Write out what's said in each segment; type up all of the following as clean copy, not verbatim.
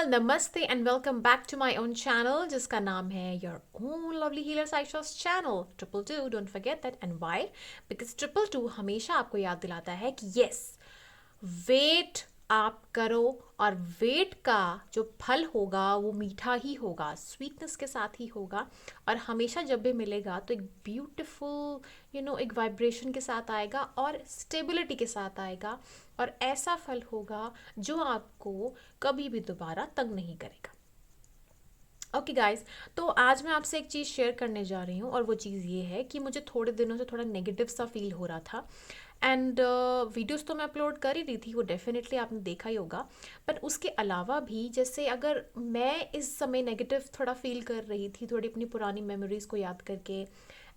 नमस्ते and welcome back to my own channel जिसका नाम है योर ओन लवली हीलर साइशोस channel triple two. Don't forget that and why, because triple two हमेशा आपको याद दिलाता है कि यस, वेट आप करो और वेट का जो फल होगा वो मीठा ही होगा, स्वीटनेस के साथ ही होगा। और हमेशा जब भी मिलेगा तो एक ब्यूटीफुल एक वाइब्रेशन के साथ आएगा और स्टेबिलिटी के साथ आएगा। और ऐसा फल होगा जो आपको कभी भी दोबारा तंग नहीं करेगा। ओके गाइस, तो आज मैं आपसे एक चीज़ शेयर करने जा रही हूँ और वो चीज़ ये है कि मुझे थोड़े दिनों से थोड़ा नेगेटिव सा फील हो रहा था। एंड वीडियोस तो मैं अपलोड कर ही रही थी, वो डेफिनेटली आपने देखा ही होगा। पर उसके अलावा भी जैसे अगर मैं इस समय नेगेटिव थोड़ा फील कर रही थी, थोड़ी अपनी पुरानी मेमोरीज़ को याद करके,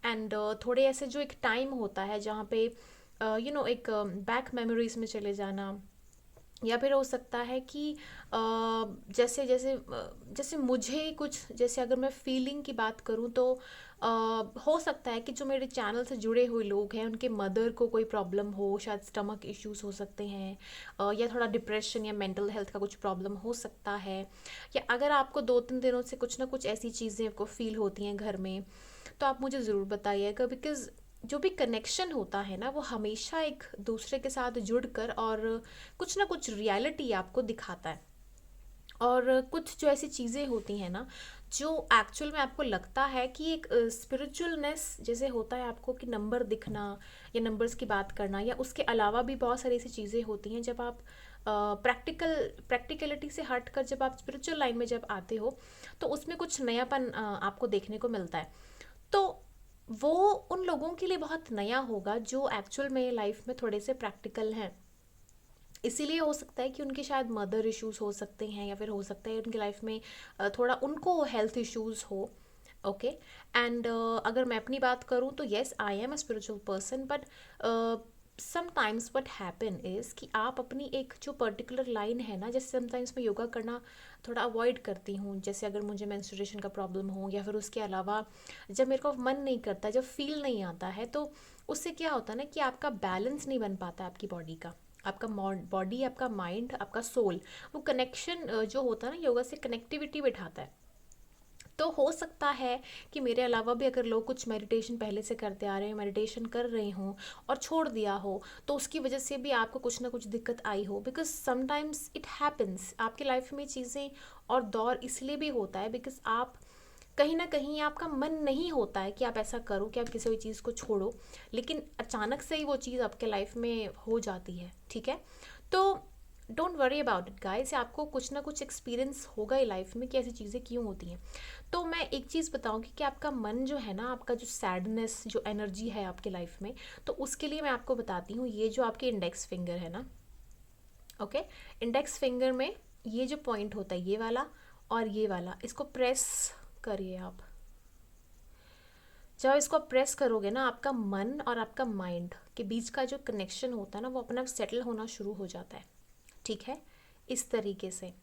एंड थोड़े ऐसे जो एक टाइम होता है जहाँ पे एक बैक मेमोरीज में चले जाना, या फिर हो सकता है कि जैसे जैसे जैसे मुझे कुछ, जैसे अगर मैं फीलिंग की बात करूं तो हो सकता है कि जो मेरे चैनल से जुड़े हुए लोग हैं उनके मदर को कोई प्रॉब्लम हो, शायद स्टमक इश्यूज हो सकते हैं, या थोड़ा डिप्रेशन या मेंटल हेल्थ का कुछ प्रॉब्लम हो सकता है। या अगर आपको 2-3 दिनों से कुछ ना कुछ ऐसी चीज़ें आपको फील होती हैं घर में, तो आप मुझे ज़रूर बताइएगा। बिकॉज़ जो भी कनेक्शन होता है ना, वो हमेशा एक दूसरे के साथ जुड़कर और कुछ ना कुछ रियलिटी आपको दिखाता है। और कुछ जो ऐसी चीज़ें होती हैं ना, जो एक्चुअल में आपको लगता है कि एक स्पिरिचुअलनेस जैसे होता है आपको, कि नंबर दिखना या नंबर्स की बात करना, या उसके अलावा भी बहुत सारी ऐसी चीज़ें होती हैं जब आप प्रैक्टिकलिटी से हट कर जब आप स्पिरिचुअल लाइन में जब आते हो, तो उसमें कुछ नयापन आपको देखने को मिलता है। तो वो उन लोगों के लिए बहुत नया होगा जो एक्चुअल में लाइफ में थोड़े से प्रैक्टिकल हैं। इसीलिए हो सकता है कि उनके शायद मदर इश्यूज हो सकते हैं, या फिर हो सकता है उनकी लाइफ में थोड़ा उनको हेल्थ इश्यूज हो। ओके। एंड अगर मैं अपनी बात करूँ तो yes, I am a spiritual person, but sometimes what happen is कि आप अपनी एक जो पर्टिकुलर लाइन है ना, जैसे समटाइम्स मैं योगा करना थोड़ा अवॉइड करती हूँ, जैसे अगर मुझे मेंस्ट्रुएशन का प्रॉब्लम हो, या फिर उसके अलावा जब मेरे को मन नहीं करता, जब फील नहीं आता है, तो उससे क्या होता है ना कि आपका बैलेंस नहीं बन पाता आपकी बॉडी का। आपका बॉडी, आपका माइंड, आपका सोल, वो कनेक्शन जो होता है ना, योगा से कनेक्टिविटी बिठाता है। तो हो सकता है कि मेरे अलावा भी अगर लोग कुछ मेडिटेशन पहले से करते आ रहे हैं, मेडिटेशन कर रहे हों और छोड़ दिया हो, तो उसकी वजह से भी आपको कुछ ना कुछ दिक्कत आई हो। बिकॉज समटाइम्स इट हैपन्स, आपकी लाइफ में चीज़ें और दौर इसलिए भी होता है बिकॉज आप कहीं ना कहीं आपका मन नहीं होता है कि आप ऐसा करो, कि आप किसी भी चीज़ को छोड़ो, लेकिन अचानक से ही वो चीज़ आपके लाइफ में हो जाती है। ठीक है, तो don't worry about it guys, आपको कुछ ना कुछ एक्सपीरियंस होगा ही लाइफ में कि ऐसी चीज़ें क्यों होती हैं। तो मैं एक चीज़ बताऊंगी कि आपका मन जो है ना, आपका जो सैडनेस, जो एनर्जी है आपके लाइफ में, तो उसके लिए मैं आपको बताती हूँ, ये जो आपके इंडेक्स फिंगर है ना, ओके, इंडेक्स फिंगर में ये जो पॉइंट होता है, ये वाला और ये वाला, इसको प्रेस करिए आप। जब इसको आप प्रेस करोगे ना, आपका मन और आपका माइंड के बीच का जो कनेक्शन होता है ना, वो अपना सेटल होना शुरू हो जाता है। ठीक है, इस तरीके से।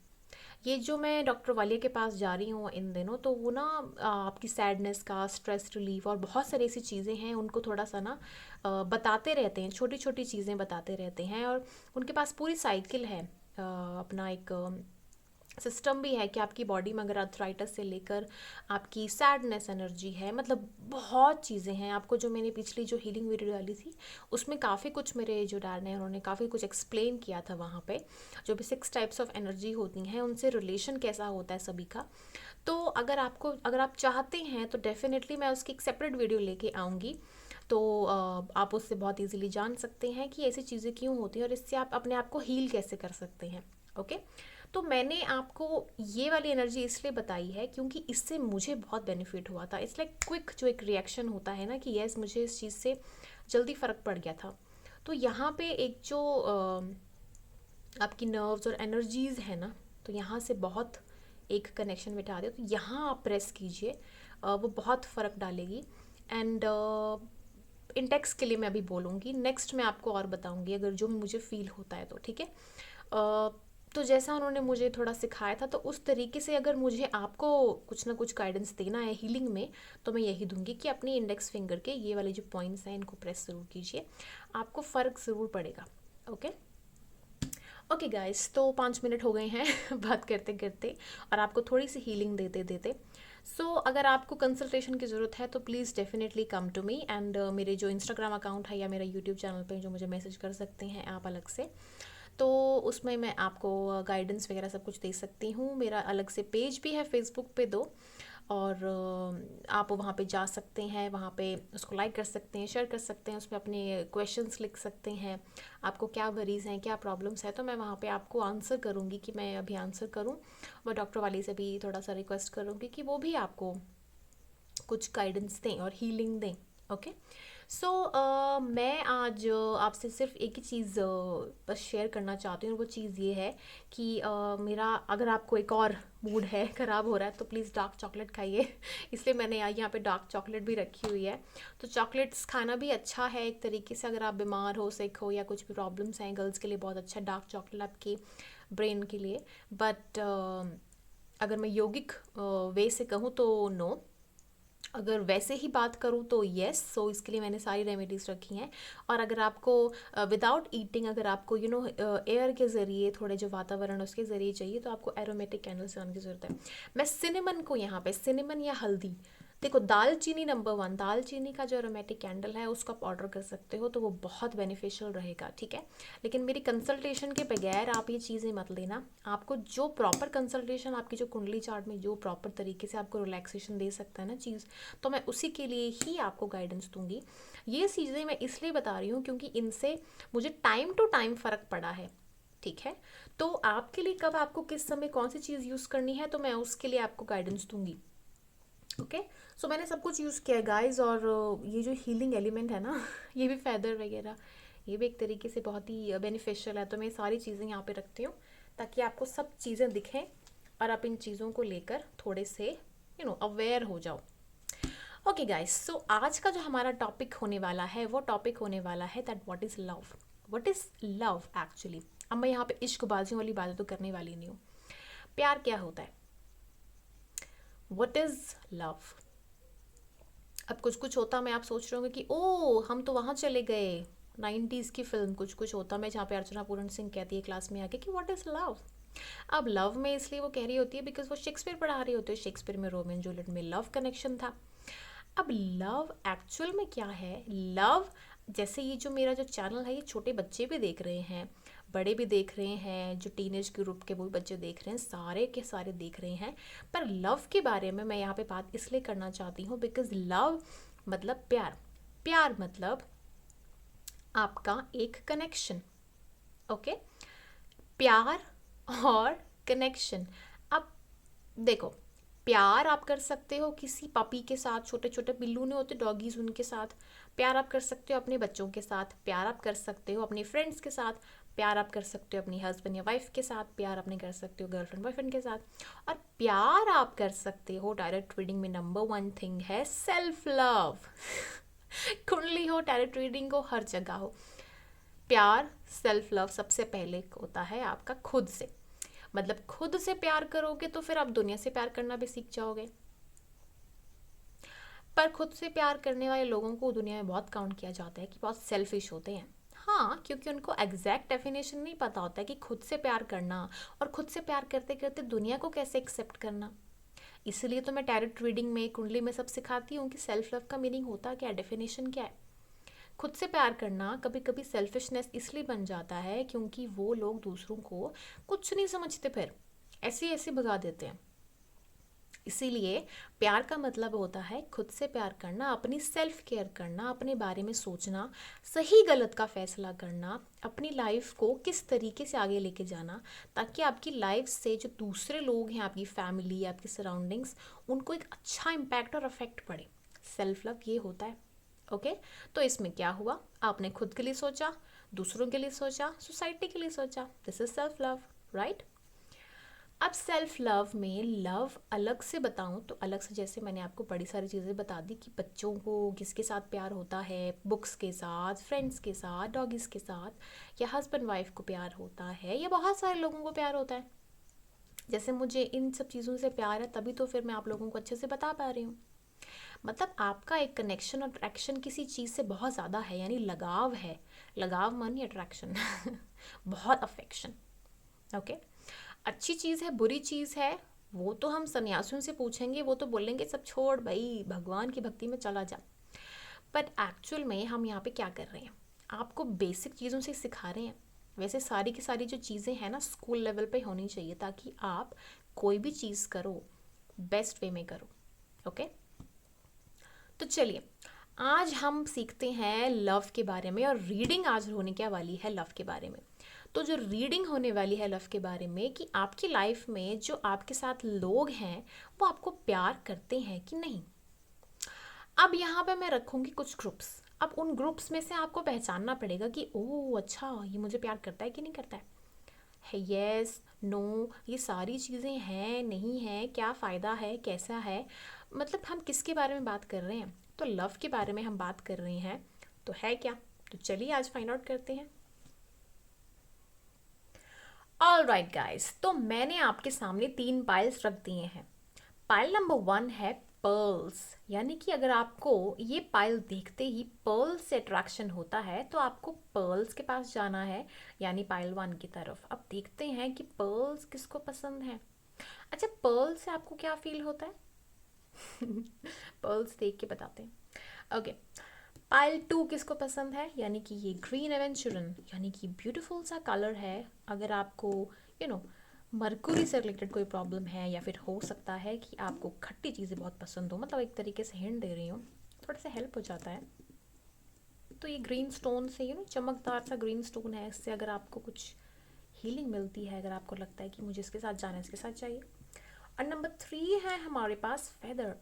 ये जो मैं डॉक्टर वालिया के पास जा रही हूँ इन दिनों, तो वो ना आपकी सैडनेस का, स्ट्रेस रिलीफ और बहुत सारी ऐसी चीज़ें हैं, उनको थोड़ा सा ना बताते रहते हैं, छोटी छोटी चीज़ें बताते रहते हैं। और उनके पास पूरी साइकिल है, अपना एक सिस्टम भी है कि आपकी बॉडी में अगर अर्थराइटिस से लेकर आपकी सैडनेस एनर्जी है, मतलब बहुत चीज़ें हैं। आपको जो मैंने पिछली जो हीलिंग वीडियो डाली थी, उसमें काफ़ी कुछ मेरे जो डैड ने, उन्होंने काफ़ी कुछ एक्सप्लेन किया था वहाँ पे, जो भी 6 टाइप्स ऑफ एनर्जी होती हैं, उनसे रिलेशन कैसा होता है सभी का। तो अगर आप चाहते हैं तो डेफिनेटली मैं उसकी एक सेपरेट वीडियो लेके आऊँगी। तो आप उससे बहुत इजीली जान सकते हैं कि ऐसी चीज़ें क्यों होती हैं और इससे आप अपने आप को हील कैसे कर सकते हैं। ओके। तो मैंने आपको ये वाली एनर्जी इसलिए बताई है क्योंकि इससे मुझे बहुत बेनिफिट हुआ था। इट्स लाइक क्विक जो एक रिएक्शन होता है ना, कि यस, मुझे इस चीज़ से जल्दी फ़र्क पड़ गया था। तो यहाँ पे एक जो आपकी नर्व्स और एनर्जीज़ है ना, तो यहाँ से बहुत एक कनेक्शन बिठा दे, तो यहाँ आप प्रेस कीजिए, वो बहुत फ़र्क डालेगी। एंड इंटेक्स के लिए मैं अभी बोलूँगी, नेक्स्ट मैं आपको और बताऊँगी अगर जो मुझे फ़ील होता है तो। ठीक है, तो जैसा उन्होंने मुझे थोड़ा सिखाया था, तो उस तरीके से अगर मुझे आपको कुछ ना कुछ गाइडेंस देना है हीलिंग में, तो मैं यही दूंगी कि अपनी इंडेक्स फिंगर के ये वाले जो पॉइंट्स हैं, इनको प्रेस ज़रूर कीजिए, आपको फ़र्क ज़रूर पड़ेगा। ओके। ओके गाइस, तो 5 मिनट हो गए हैं बात करते करते और आपको थोड़ी सी हीलिंग देते देते। सो अगर आपको कंसल्टेशन की ज़रूरत है तो please definitely come to me and मेरे जो इंस्टाग्राम अकाउंट है या मेरा यूट्यूब चैनल पे जो मुझे मैसेज कर सकते हैं आप अलग से, तो उसमें मैं आपको गाइडेंस वगैरह सब कुछ दे सकती हूँ। मेरा अलग से पेज भी है फेसबुक पे दो, और आप वहाँ पे जा सकते हैं, वहाँ पे उसको लाइक कर सकते हैं, शेयर कर सकते हैं, उसमें अपने क्वेश्चंस लिख सकते हैं। आपको क्या वरीज़ हैं, क्या प्रॉब्लम्स हैं, तो मैं वहाँ पे आपको आंसर करूँगी कि मैं अभी आंसर करूँ। मैं डॉक्टर वाली से भी थोड़ा सा रिक्वेस्ट करूँगी कि वो भी आपको कुछ गाइडेंस दें और हीलिंग दें। ओके। सो मैं आज आपसे सिर्फ एक ही चीज़ बस शेयर करना चाहती हूँ, और वो चीज़ ये है कि मेरा, अगर आपको एक और मूड है ख़राब हो रहा है तो प्लीज़ डार्क चॉकलेट खाइए इसलिए मैंने यहाँ पे डार्क चॉकलेट भी रखी हुई है। तो चॉकलेट्स खाना भी अच्छा है एक तरीके से, अगर आप बीमार हो, सिक हो या कुछ भी प्रॉब्लम्स हैं, गर्ल्स के लिए बहुत अच्छा है डार्क चॉकलेट आपकी ब्रेन के लिए। बट अगर मैं यौगिक वे से कहूँ तो नो, अगर वैसे ही बात करूँ तो येस। सो इसके लिए मैंने सारी रेमेडीज़ रखी हैं। और अगर आपको विदाउट ईटिंग, अगर आपको एयर के ज़रिए, थोड़े जो वातावरण उसके ज़रिए चाहिए, तो आपको एरोमेटिक कैंडल्स लगाने की ज़रूरत है। मैं सिनेमन को यहाँ पे, सिनेमन या हल्दी, देखो दालचीनी नंबर 1, दालचीनी का जो एरोमेटिक कैंडल है उसको आप ऑर्डर कर सकते हो, तो वो बहुत बेनिफिशियल रहेगा, ठीक है। लेकिन मेरी कंसल्टेशन के बगैर आप ये चीज़ें मत लेना। आपको जो प्रॉपर कंसल्टेशन, आपकी जो कुंडली चार्ट में जो प्रॉपर तरीके से आपको रिलैक्सेशन दे सकता है ना चीज़, तो मैं उसी के लिए ही आपको गाइडेंस दूंगी। ये चीज़ें मैं इसलिए बता रही हूँ क्योंकि इनसे मुझे टाइम टू टाइम फ़र्क पड़ा है, ठीक है। तो आपके लिए कब आपको किस समय कौन सी चीज़ यूज़ करनी है, तो मैं उसके लिए आपको गाइडेंस दूंगी। ओके। सो मैंने सब कुछ यूज़ किया है गाइस, और ये जो हीलिंग एलिमेंट है ना ये भी फैदर वगैरह, ये भी एक तरीके से बहुत ही बेनिफिशियल है। तो मैं सारी चीज़ें यहाँ पे रखती हूँ ताकि आपको सब चीज़ें दिखें और आप इन चीज़ों को लेकर थोड़े से अवेयर हो जाओ। ओके गाइस, सो आज का जो हमारा टॉपिक होने वाला है वो टॉपिक होने वाला है that what is love. What is love actually. अब मैं यहाँ पे इश्कबाजियों वाली बातें तो करने वाली नहीं हूँ। प्यार क्या होता है, व्हाट इज़ लव। अब कुछ कुछ होता, मैं आप सोच रहे होंगे कि ओ हम तो वहाँ चले गए 90s की फिल्म, कुछ कुछ होता मैं जहाँ पे अर्चना पूरन सिंह कहती है क्लास में आके कि व्हाट इज़ लव। अब लव में इसलिए वो कह रही होती है बिकॉज वो शेक्सपियर पढ़ा रही होती है। शेक्सपियर में रोमियो एंड जूलियट में लव कनेक्शन था। अब लव एक्चुअल में क्या है, लव, जैसे ये जो मेरा जो चैनल है ये छोटे बच्चे भी देख रहे हैं, बड़े भी देख रहे हैं, जो टीनेज ग्रुप के वो भी बच्चे देख रहे हैं, सारे के सारे देख रहे हैं। पर लव के बारे में मैं यहाँ पे बात इसलिए करना चाहती हूँ बिकॉज लव मतलब प्यार, प्यार मतलब आपका एक कनेक्शन। ओके। प्यार और कनेक्शन। अब देखो, प्यार आप कर सकते हो किसी पपी के साथ, छोटे छोटे बिल्लू नहीं होते डॉगीज, उनके साथ। प्यार आप कर सकते हो अपने बच्चों के साथ। प्यार आप कर सकते हो अपने फ्रेंड्स के साथ। प्यार आप कर सकते हो अपनी हस्बैंड या वाइफ के साथ। प्यार अपने कर सकते हो गर्लफ्रेंड बॉयफ्रेंड के साथ। और प्यार आप कर सकते हो डायरेक्ट रीडिंग में, नंबर 1 थिंग है सेल्फ लव कुंडली हो, डायरेक्ट रीडिंग हो, हर जगह हो, प्यार सेल्फ लव सबसे पहले होता है आपका खुद से। मतलब खुद से प्यार करोगे तो फिर आप दुनिया से प्यार करना भी सीख जाओगे। पर खुद से प्यार करने वाले लोगों को दुनिया में बहुत काउंट किया जाता है कि बहुत सेल्फिश होते हैं। हाँ, क्योंकि उनको एग्जैक्ट डेफिनेशन नहीं पता होता है कि खुद से प्यार करना और खुद से प्यार करते करते दुनिया को कैसे एक्सेप्ट करना। इसलिए तो मैं टैरोट रीडिंग में, कुंडली में सब सिखाती हूँ कि सेल्फ लव का मीनिंग होता क्या है, डेफिनेशन क्या है। खुद से प्यार करना कभी कभी सेल्फिशनेस इसलिए बन जाता है क्योंकि वो लोग दूसरों को कुछ नहीं समझते, फिर ऐसे ऐसे भगा देते हैं। इसीलिए प्यार का मतलब होता है खुद से प्यार करना, अपनी सेल्फ केयर करना, अपने बारे में सोचना, सही गलत का फैसला करना, अपनी लाइफ को किस तरीके से आगे लेके जाना ताकि आपकी लाइफ से जो दूसरे लोग हैं, आपकी फैमिली, आपकी सराउंडिंग्स, उनको एक अच्छा इम्पैक्ट और अफेक्ट पड़े। सेल्फ लव ये होता है। ओके। तो इसमें क्या हुआ, आपने खुद के लिए सोचा, दूसरों के लिए सोचा, सोसाइटी के लिए सोचा, this is self love, right. अब सेल्फ लव में लव अलग से बताऊं तो अलग से, जैसे मैंने आपको बड़ी सारी चीज़ें बता दी कि बच्चों को किसके साथ प्यार होता है, बुक्स के साथ, फ्रेंड्स के साथ, डॉगीज़ के साथ, या हस्बैंड वाइफ को प्यार होता है, या बहुत सारे लोगों को प्यार होता है। जैसे मुझे इन सब चीज़ों से प्यार है तभी तो फिर मैं आप लोगों को अच्छे से बता पा रही हूँ। मतलब आपका एक कनेक्शन और अट्रैक्शन किसी चीज़ से बहुत ज़्यादा है, यानी लगाव है। लगाव मानिए अट्रैक्शन बहुत अफेक्शन। ओके, अच्छी चीज़ है बुरी चीज़ है वो तो हम सन्यासियों से पूछेंगे, वो तो बोलेंगे सब छोड़ भाई, भगवान की भक्ति में चला जा। बट एक्चुअल में हम यहाँ पे क्या कर रहे हैं, आपको बेसिक चीज़ों से सिखा रहे हैं। वैसे सारी की सारी जो चीज़ें हैं ना स्कूल लेवल पे होनी चाहिए, ताकि आप कोई भी चीज़ करो बेस्ट वे में करो। ओके, तो चलिए आज हम सीखते हैं लव के बारे में, और रीडिंग आज होने क्या वाली है लव के बारे में। तो जो रीडिंग होने वाली है लव के बारे में, कि आपकी लाइफ में जो आपके साथ लोग हैं वो आपको प्यार करते हैं कि नहीं। अब यहाँ पे मैं रखूँगी कुछ ग्रुप्स। अब उन ग्रुप्स में से आपको पहचानना पड़ेगा कि ओह अच्छा ये मुझे प्यार करता है कि नहीं करता है यस नो, ये सारी चीज़ें हैं नहीं हैं, क्या फ़ायदा है कैसा है, मतलब हम किसके बारे में बात कर रहे हैं। तो लव के बारे में हम बात कर रहे हैं, तो है क्या। तो चलिए आज फाइंड आउट करते हैं। ऑल राइट गाइज, तो मैंने आपके सामने 3 पाइल्स रख दिए हैं। पाइल नंबर 1 है पर्ल्स, यानी कि अगर आपको ये पाइल देखते ही पर्ल्स से अट्रैक्शन होता है तो आपको पर्ल्स के पास जाना है, यानी पाइल 1 की तरफ। अब देखते हैं कि पर्ल्स किसको पसंद है। अच्छा, पर्ल्स से आपको क्या फील होता है पर्ल्स देख के बताते हैं। ओके, पाइल 2 किसको पसंद है, यानी कि ये ग्रीन एवेंचुरन, यानी कि ब्यूटीफुल सा कलर है। अगर आपको यू नो मरकुरी से रिलेटेड कोई प्रॉब्लम है, या फिर हो सकता है कि आपको खट्टी चीज़ें बहुत पसंद हो, मतलब एक तरीके से हिंट दे रही हूँ, थोड़ा सा हेल्प हो जाता है। तो ये ग्रीन स्टोन से चमकदार सा ग्रीन स्टोन है, इससे अगर आपको कुछ हीलिंग मिलती है, अगर आपको लगता है कि मुझे इसके साथ जाना है, इसके साथ चाहिए। और नंबर 3 है हमारे पास फेदर।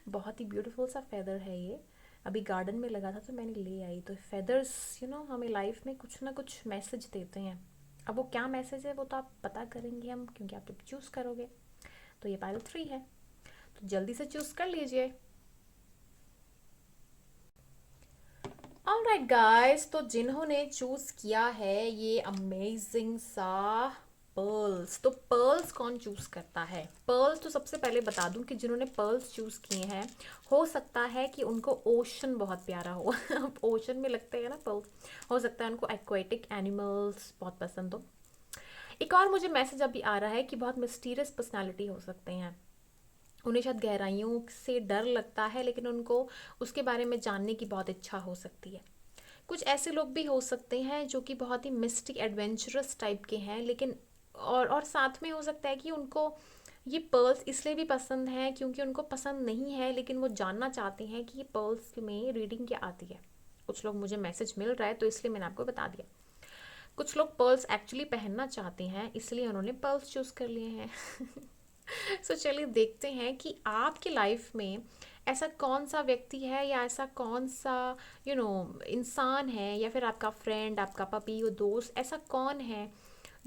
बहुत ही ब्यूटीफुल सा फेदर है ये, अभी गार्डन में लगा था तो मैंने ले आई। तो फेदर्स हमें लाइफ में कुछ ना कुछ मैसेज देते हैं। अब वो क्या मैसेज है वो तो आप पता करेंगे हम, क्योंकि आप जब चूज़ करोगे। तो ये पाइल 3 है, तो जल्दी से चूज़ कर लीजिए। ऑलराइट गाइस, तो जिन्होंने चूज़ किया है ये अमेजिंग सा पर्ल्स, तो पर्ल्स कौन चूज़ करता है। पर्ल्स तो सबसे पहले बता दूं कि जिन्होंने पर्ल्स चूज़ किए हैं, हो सकता है कि उनको ओशन बहुत प्यारा हो अब ओशन में लगते हैं ना पर्ल्स, हो सकता है उनको एक्वेटिक एनिमल्स बहुत पसंद हो। एक और मुझे मैसेज अभी आ रहा है कि बहुत मिस्टीरियस पर्सनालिटी हो सकते हैं, उन्हें शायद गहराइयों से डर लगता है, लेकिन उनको उसके बारे में जानने की बहुत इच्छा हो सकती है। कुछ ऐसे लोग भी हो सकते हैं जो कि बहुत ही मिस्टिक एडवेंचरस टाइप के हैं, लेकिन और साथ में हो सकता है कि उनको ये पर्ल्स इसलिए भी पसंद है क्योंकि उनको पसंद नहीं है, लेकिन वो जानना चाहते हैं कि ये पर्ल्स में रीडिंग क्या आती है। कुछ लोग, मुझे मैसेज मिल रहा है तो इसलिए मैंने आपको बता दिया। कुछ लोग पर्ल्स एक्चुअली पहनना चाहते हैं, इसलिए उन्होंने पर्ल्स चूज़ कर लिए हैं सो चलिए देखते हैं कि आपकी लाइफ में ऐसा कौन सा व्यक्ति है, या ऐसा कौन सा इंसान है, या फिर आपका फ्रेंड, आपका पपी, वो दोस्त, ऐसा कौन है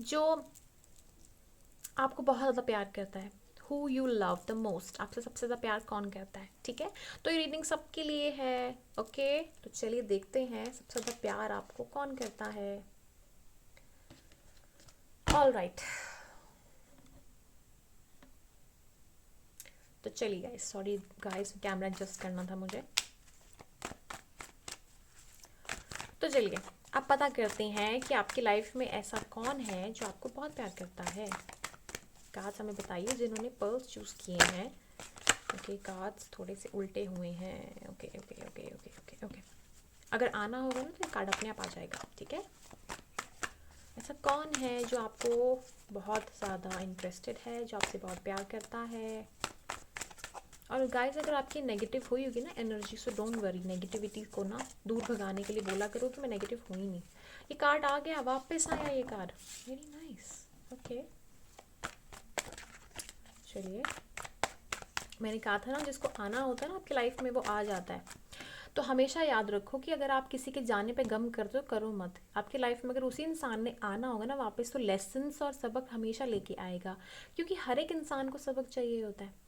जो आपको बहुत ज़्यादा प्यार करता है। Who you love the most, आपसे सबसे ज़्यादा प्यार कौन करता है। ठीक है, तो ये रीडिंग सबके लिए है। ओके, तो चलिए देखते हैं सबसे ज़्यादा प्यार आपको कौन करता है। ऑल राइट, तो चलिए guys, sorry guys, camera adjust करना था मुझे। तो चलिए अब पता करते हैं कि आपकी लाइफ में ऐसा कौन है जो आपको बहुत प्यार करता है। कार्ड्स हमें बताइए जिन्होंने पर्ल्स चूज़ किए हैं। ओके, कार्ड्स थोड़े से उल्टे हुए हैं। Okay okay okay okay okay okay, अगर आना होगा ना तो कार्ड अपने आप आ जाएगा। ठीक है, ऐसा कौन है जो आपको बहुत ज़्यादा इंटरेस्टेड है, जो आपसे बहुत प्यार करता है। और गाइस, अगर आपकी नेगेटिव हुई होगी ना energy, so don't worry, negativity को ना दूर भगाने के लिए बोला करो कि मैं नेगेटिव हूँ ही नहीं। ये कार्ड आ गया, वापस आया ये कार्ड, वेरी नाइस। ओके, चलिए, मैंने कहा था ना जिसको आना होता है ना आपकी लाइफ में वो आ जाता है। तो हमेशा याद रखो कि अगर आप किसी के जाने पे गम करते हो, करो मत। आपकी लाइफ में अगर उसी इंसान ने आना होगा ना वापस, तो लेसन्स और सबक हमेशा लेके आएगा, क्योंकि हर एक इंसान को सबक चाहिए होता है।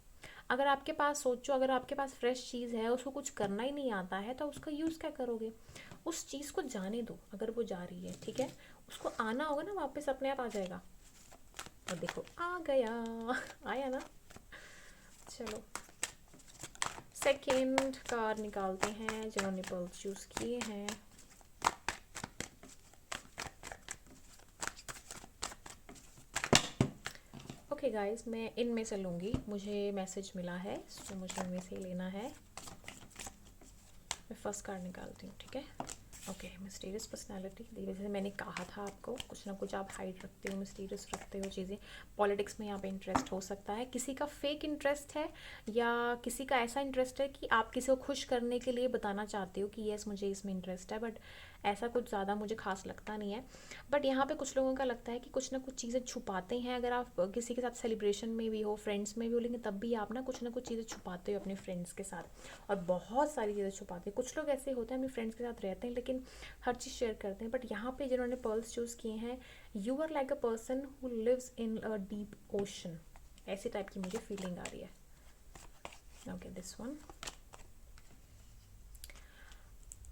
अगर आपके पास, सोचो, अगर आपके पास फ्रेश चीज़ है, उसको कुछ करना ही नहीं आता है, तो उसका यूज़ क्या करोगे। उस चीज़ को जाने दो, अगर वो जा रही है, ठीक है। उसको आना होगा ना वापस, अपने आप आ जाएगा। और देखो आ गया आया ना। चलो सेकेंड कार्ड निकालते हैं जिन्होंने पर्ल्स चूज़ किए हैं। ओके गाइस, मैं इनमें से लूँगी, मुझे मैसेज मिला है तो मुझे इनमें से ही लेना है। मैं फर्स्ट कार्ड निकालती हूँ, ठीक है। Okay, mysterious personality. जैसे मैंने कहा था आपको, कुछ ना कुछ आप हाइड रखते हो, मिस्टीरियस रखते हो चीज़ें। पॉलिटिक्स में यहाँ पे इंटरेस्ट हो सकता है, किसी का फेक इंटरेस्ट है या किसी का ऐसा इंटरेस्ट है कि आप किसी को खुश करने के लिए बताना चाहते हो कि यस मुझे इसमें इंटरेस्ट है, बट ऐसा कुछ ज़्यादा मुझे खास लगता नहीं है। बट यहाँ पे कुछ लोगों का लगता है कि कुछ ना कुछ चीज़ें छुपाते हैं। अगर आप किसी के साथ सेलिब्रेशन में भी हो, फ्रेंड्स में भी हो, लेकिन तब भी आप ना कुछ चीज़ें छुपाते हो अपने फ्रेंड्स के साथ, और बहुत सारी चीज़ें छुपाते हैं। कुछ लोग ऐसे होते हैं अपने फ्रेंड्स के साथ रहते हैं लेकिन हर चीज़ शेयर करते हैं। बट यहाँ पे जिन्होंने पर्ल्स चूज़ किए हैं, you are like a person who lives in a deep ocean, ऐसी टाइप की मुझे फीलिंग आ रही है। Okay, this one.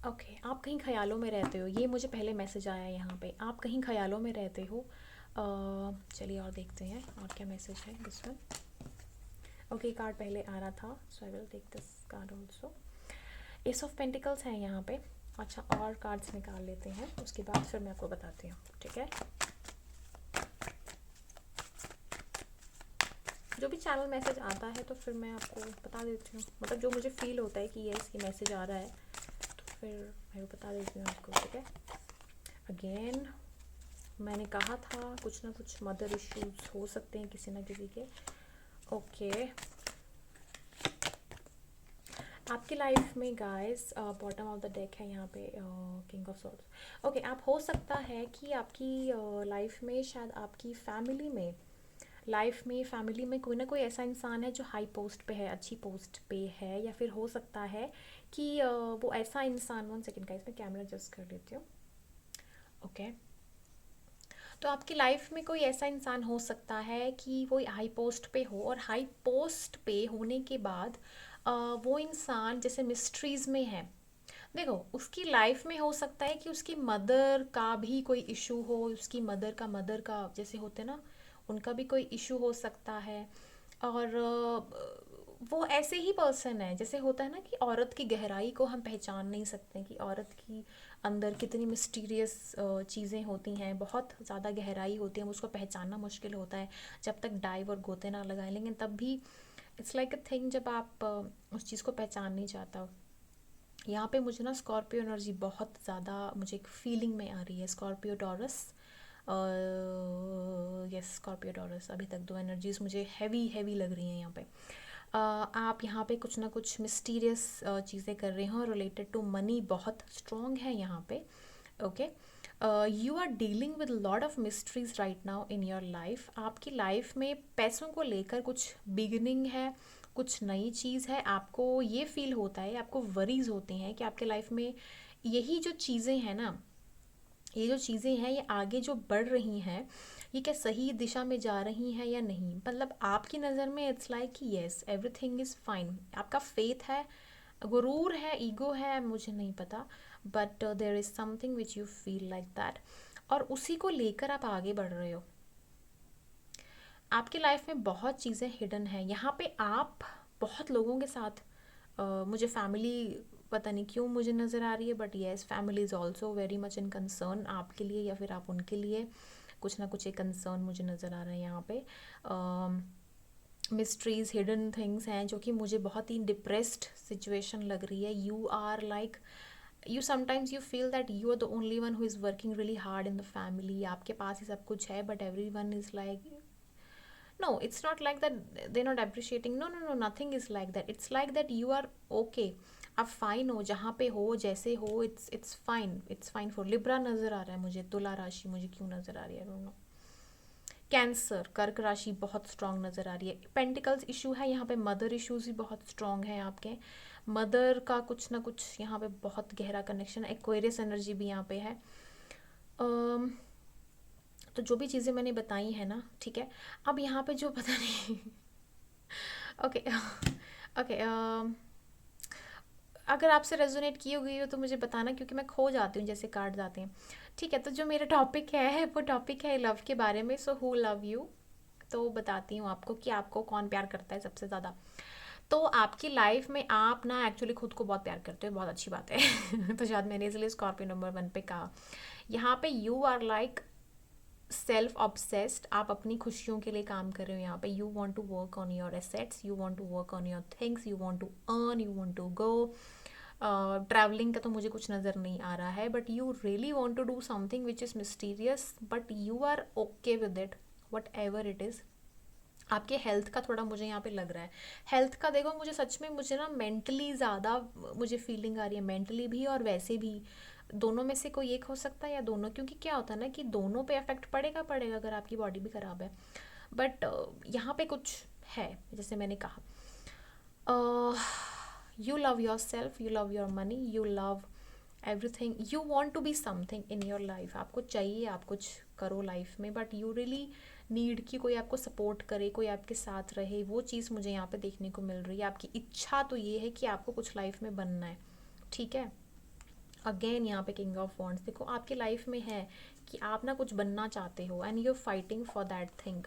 ओके, आप कहीं ख्यालों में रहते हो, ये मुझे पहले मैसेज आया है यहाँ पे, आप कहीं ख्यालों में रहते हो। चलिए और देखते हैं और क्या मैसेज है दिस वन। ओके, कार्ड पहले आ रहा था, so I will take this card also. Ace of pentacles है यहाँ पे। अच्छा, और कार्ड्स निकाल लेते हैं, उसके बाद फिर मैं आपको बताती हूँ, ठीक है। जो भी चैनल मैसेज आता है तो फिर मैं आपको बता देती हूँ, मतलब जो मुझे फील होता है कि यस ये मैसेज आ रहा है तो फिर मैं बता देती हूँ आपको, ठीक है। अगेन मैंने कहा था कुछ ना कुछ मदर इश्यूज हो सकते हैं किसी ना किसी के। ओके, आपकी लाइफ में guys bottom of the deck है यहाँ पे, किंग ऑफ सॉर्ड्स। ओके, आप हो सकता है कि आपकी लाइफ में, शायद आपकी फैमिली में कोई ना कोई ऐसा इंसान है जो हाई पोस्ट पे है, अच्छी पोस्ट पे है, या फिर हो सकता है कि वो ऐसा इंसान, 1 सेकेंड गाइस मैं कैमरा एडजस्ट कर लेती हूँ। ओके, तो आपकी लाइफ में कोई ऐसा इंसान हो सकता है कि वो हाई पोस्ट पे हो, और हाई पोस्ट पे होने के बाद वो इंसान जैसे मिस्ट्रीज़ में है। देखो, उसकी लाइफ में हो सकता है कि उसकी मदर का भी कोई इशू हो, उसकी मदर का जैसे होते ना, उनका भी कोई इशू हो सकता है। और वो ऐसे ही पर्सन है, जैसे होता है ना कि औरत की गहराई को हम पहचान नहीं सकते, कि औरत की अंदर कितनी मिस्टीरियस चीज़ें होती हैं, बहुत ज़्यादा गहराई होती है, उसको पहचानना मुश्किल होता है जब तक डाइव और गोते ना लगाएं। लेकिन तब भी इट्स लाइक अ थिंग, जब आप उस चीज़ को पहचान नहीं चाहता हो। यहाँ पे मुझे ना स्कॉर्पियो एनर्जी बहुत ज़्यादा मुझे एक फीलिंग में आ रही है। Scorpio taurus, yes Scorpio taurus, अभी तक दो एनर्जीज मुझे हैवी हैवी लग रही हैं यहाँ पे। आप यहाँ पे कुछ ना कुछ मिस्टीरियस चीज़ें कर रहे हो रिलेटेड टू मनी, बहुत स्ट्रॉन्ग है यहाँ पे। Okay, you are dealing with lot of mysteries right now in your life. आपकी लाइफ में पैसों को लेकर कुछ बिगनिंग है, कुछ नई चीज़ है, आपको ये फील होता है, आपको वरीज होते हैं कि आपके लाइफ में यही जो चीज़ें हैं ना, ये जो चीज़ें हैं ये आगे जो बढ़ रही हैं, ये क्या सही दिशा में जा रही हैं या नहीं। मतलब आपकी नज़र में इट्स लाइक कि येस एवरीथिंग इज़ फाइन, आपका फेथ है, गुरूर है, ईगो है, मुझे नहीं पता, but there is something which you feel like that, और उसी को लेकर आप आगे बढ़ रहे हो। आपकी लाइफ में बहुत चीज़ें हिडन हैं यहाँ पे। आप बहुत लोगों के साथ मुझे फैमिली पता नहीं क्यों मुझे नज़र आ रही है, but yes family is also very much in concern आपके लिए, या फिर आप उनके लिए कुछ ना कुछ एक कंसर्न मुझे नज़र आ रहा है यहाँ पे। मिस्ट्रीज, हिडन थिंग्स हैं जो कि मुझे बहुत ही डिप्रेस्ड सिचुएशन लग रही है। You are like, you sometimes you feel that you are the only one who is working really hard in the family. आपके पास ही सब कुछ है, but every one is like, no, it's not like that they're not appreciating, no no no, nothing is like that, it's like that you are okay, आप fine हो जहाँ पे हो, जैसे हो, it's fine, it's fine for. Libra नज़र आ रहा है मुझे, तुला राशि मुझे क्यों नज़र आ रही है, आई डोंट नो। कैंसर, कर्क राशि बहुत स्ट्रांग नज़र आ रही है। पेंटिकल्स इशू है यहाँ पे, मदर इश्यूज भी बहुत स्ट्रांग है आपके, मदर का कुछ ना कुछ यहाँ पे बहुत गहरा कनेक्शन है। एक्वेरियस एनर्जी भी यहाँ पे है। तो जो भी चीज़ें मैंने बताई हैं ना, ठीक है, अब यहाँ पे जो पता नहीं ओके ओके, अगर आपसे रेजोनेट की हुई हो तो मुझे बताना, क्योंकि मैं खो जाती हूँ जैसे कार्ड आते हैं, ठीक है। तो जो मेरा टॉपिक है वो टॉपिक है लव के बारे में। सो हु लव यू, तो बताती हूँ आपको कि आपको कौन प्यार करता है सबसे ज़्यादा। तो आपकी लाइफ में आप ना एक्चुअली खुद को बहुत प्यार करते हो, बहुत अच्छी बात है तो शायद मैंने इसलिए स्कॉर्पियो नंबर 1 पे कहा। यहाँ पे you are like self obsessed, आप अपनी खुशियों के लिए काम कर रहे हो यहाँ पे. You want to work on your assets, you want to work on your things, you want to earn, you want to go. Travelling का तो मुझे कुछ नज़र नहीं आ रहा है, but you really want to do something which is mysterious, but you are okay with it, whatever it is. आपके हेल्थ का थोड़ा मुझे यहाँ पे लग रहा है. हेल्थ का देखो, मुझे सच में, मुझे ना मेंटली ज़्यादा मुझे फीलिंग आ रही है, मेंटली भी और वैसे भी. दोनों में से कोई एक हो सकता है या दोनों, क्योंकि क्या होता है ना कि दोनों पे इफेक्ट पड़ेगा पड़ेगा अगर आपकी बॉडी भी ख़राब है. बट यहाँ पे कुछ है, जैसे मैंने कहा, you love yourself, you love your money, you love everything, you want to be something in your life. आपको चाहिए आप कुछ करो लाइफ में, बट यू रियली नीड कि कोई आपको सपोर्ट करे, कोई आपके साथ रहे. वो चीज़ मुझे यहाँ पे देखने को मिल रही है. आपकी इच्छा तो ये है कि आपको कुछ लाइफ में बनना है, ठीक है. अगेन यहाँ पे किंग ऑफ वॉन्ड्स, देखो आपकी लाइफ में है कि आप ना कुछ बनना चाहते हो and you are fighting for that thing,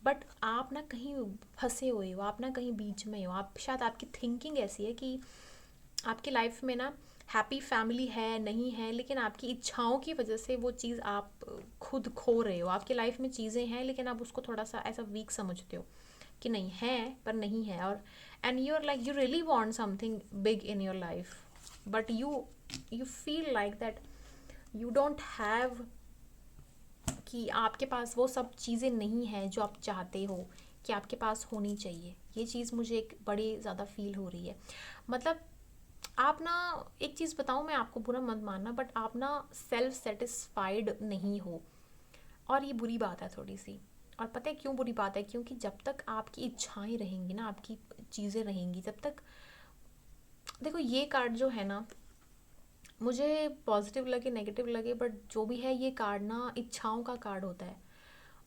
but आप ना कहीं फंसे हुए हो, आप ना कहीं बीच में हो. आप शायद, आपकी थिंकिंग ऐसी है कि आपकी लाइफ में ना हैप्पी फैमिली है नहीं है, लेकिन आपकी इच्छाओं की वजह से वो चीज़ आप खुद खो रहे हो. आपकी लाइफ में चीज़ें हैं लेकिन आप उसको थोड़ा सा ऐसा वीक समझते हो कि नहीं है पर नहीं है. और and you are like, you really want something big in your life, but you feel like that you don't have, कि आपके पास वो सब चीज़ें नहीं हैं जो आप चाहते हो कि आपके पास होनी चाहिए. ये चीज़ मुझे एक बड़ी ज़्यादा फील हो रही है. मतलब आप ना, एक चीज़ बताऊँ मैं आपको, बुरा मत मानना, बट आप ना सेल्फ सेटिस्फाइड नहीं हो, और ये बुरी बात है थोड़ी सी. और पता है क्यों बुरी बात है? क्योंकि जब तक आपकी इच्छाएं रहेंगी ना, आपकी चीज़ें रहेंगी, जब तक, देखो ये कार्ड जो है ना, मुझे पॉजिटिव लगे नेगेटिव लगे, बट जो भी है ये कार्ड ना इच्छाओं का कार्ड होता है.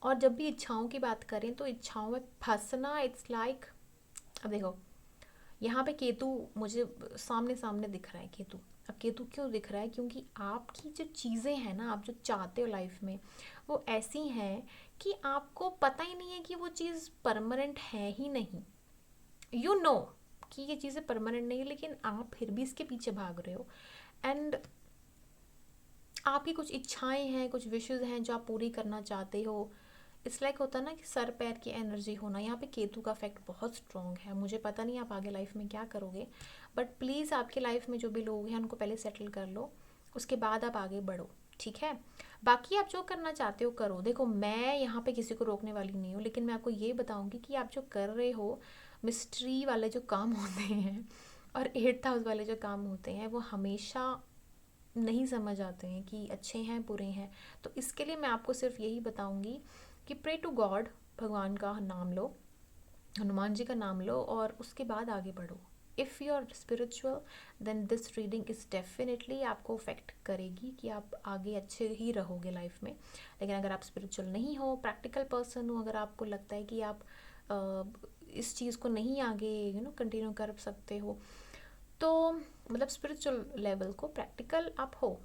और जब भी इच्छाओं की बात करें तो इच्छाओं में फंसना, इट्स लाइक, अब देखो यहाँ पे केतु मुझे सामने सामने दिख रहा है. केतु, अब केतु क्यों दिख रहा है? क्योंकि आपकी जो चीज़ें हैं ना, आप जो चाहते हो लाइफ में, वो ऐसी हैं कि आपको पता ही नहीं है कि वो चीज़ परमानेंट है ही नहीं. यू नो कि ये चीज़ें परमानेंट नहीं है, लेकिन आप फिर भी इसके पीछे भाग रहे हो. एंड आपकी कुछ इच्छाएं हैं, कुछ विशेज़ हैं जो आप पूरी करना चाहते हो. इट्स लाइक होता है ना कि सर पैर की एनर्जी होना. यहाँ पे केतु का इफेक्ट बहुत स्ट्रॉन्ग है. मुझे पता नहीं आप आगे लाइफ में क्या करोगे, बट प्लीज़ आपकी लाइफ में जो भी लोग हैं उनको पहले सेटल कर लो, उसके बाद आप आगे बढ़ो, ठीक है. बाकी आप जो करना चाहते हो करो. देखो मैं यहाँ पे किसी को रोकने वाली नहीं हूँ, लेकिन मैं आपको ये बताऊँगी कि आप जो कर रहे हो, मिस्ट्री वाले जो काम होते हैं और 8th हाउस वाले जो काम होते हैं, वो हमेशा नहीं समझ आते हैं कि अच्छे हैं बुरे हैं. तो इसके लिए मैं आपको सिर्फ यही बताऊंगी कि प्रे टू गॉड, भगवान का नाम लो, हनुमान जी का नाम लो, और उसके बाद आगे बढ़ो. If you are spiritual, then this reading is definitely आपको अफेक्ट करेगी कि आप आगे अच्छे ही रहोगे लाइफ में. लेकिन अगर आप स्पिरिचुअल नहीं हो, प्रैक्टिकल पर्सन हो, अगर आपको लगता है कि आप इस चीज़ को नहीं आगे कंटिन्यू कर सकते हो, तो मतलब स्पिरिचुअल लेवल को प्रैक्टिकल आप हो,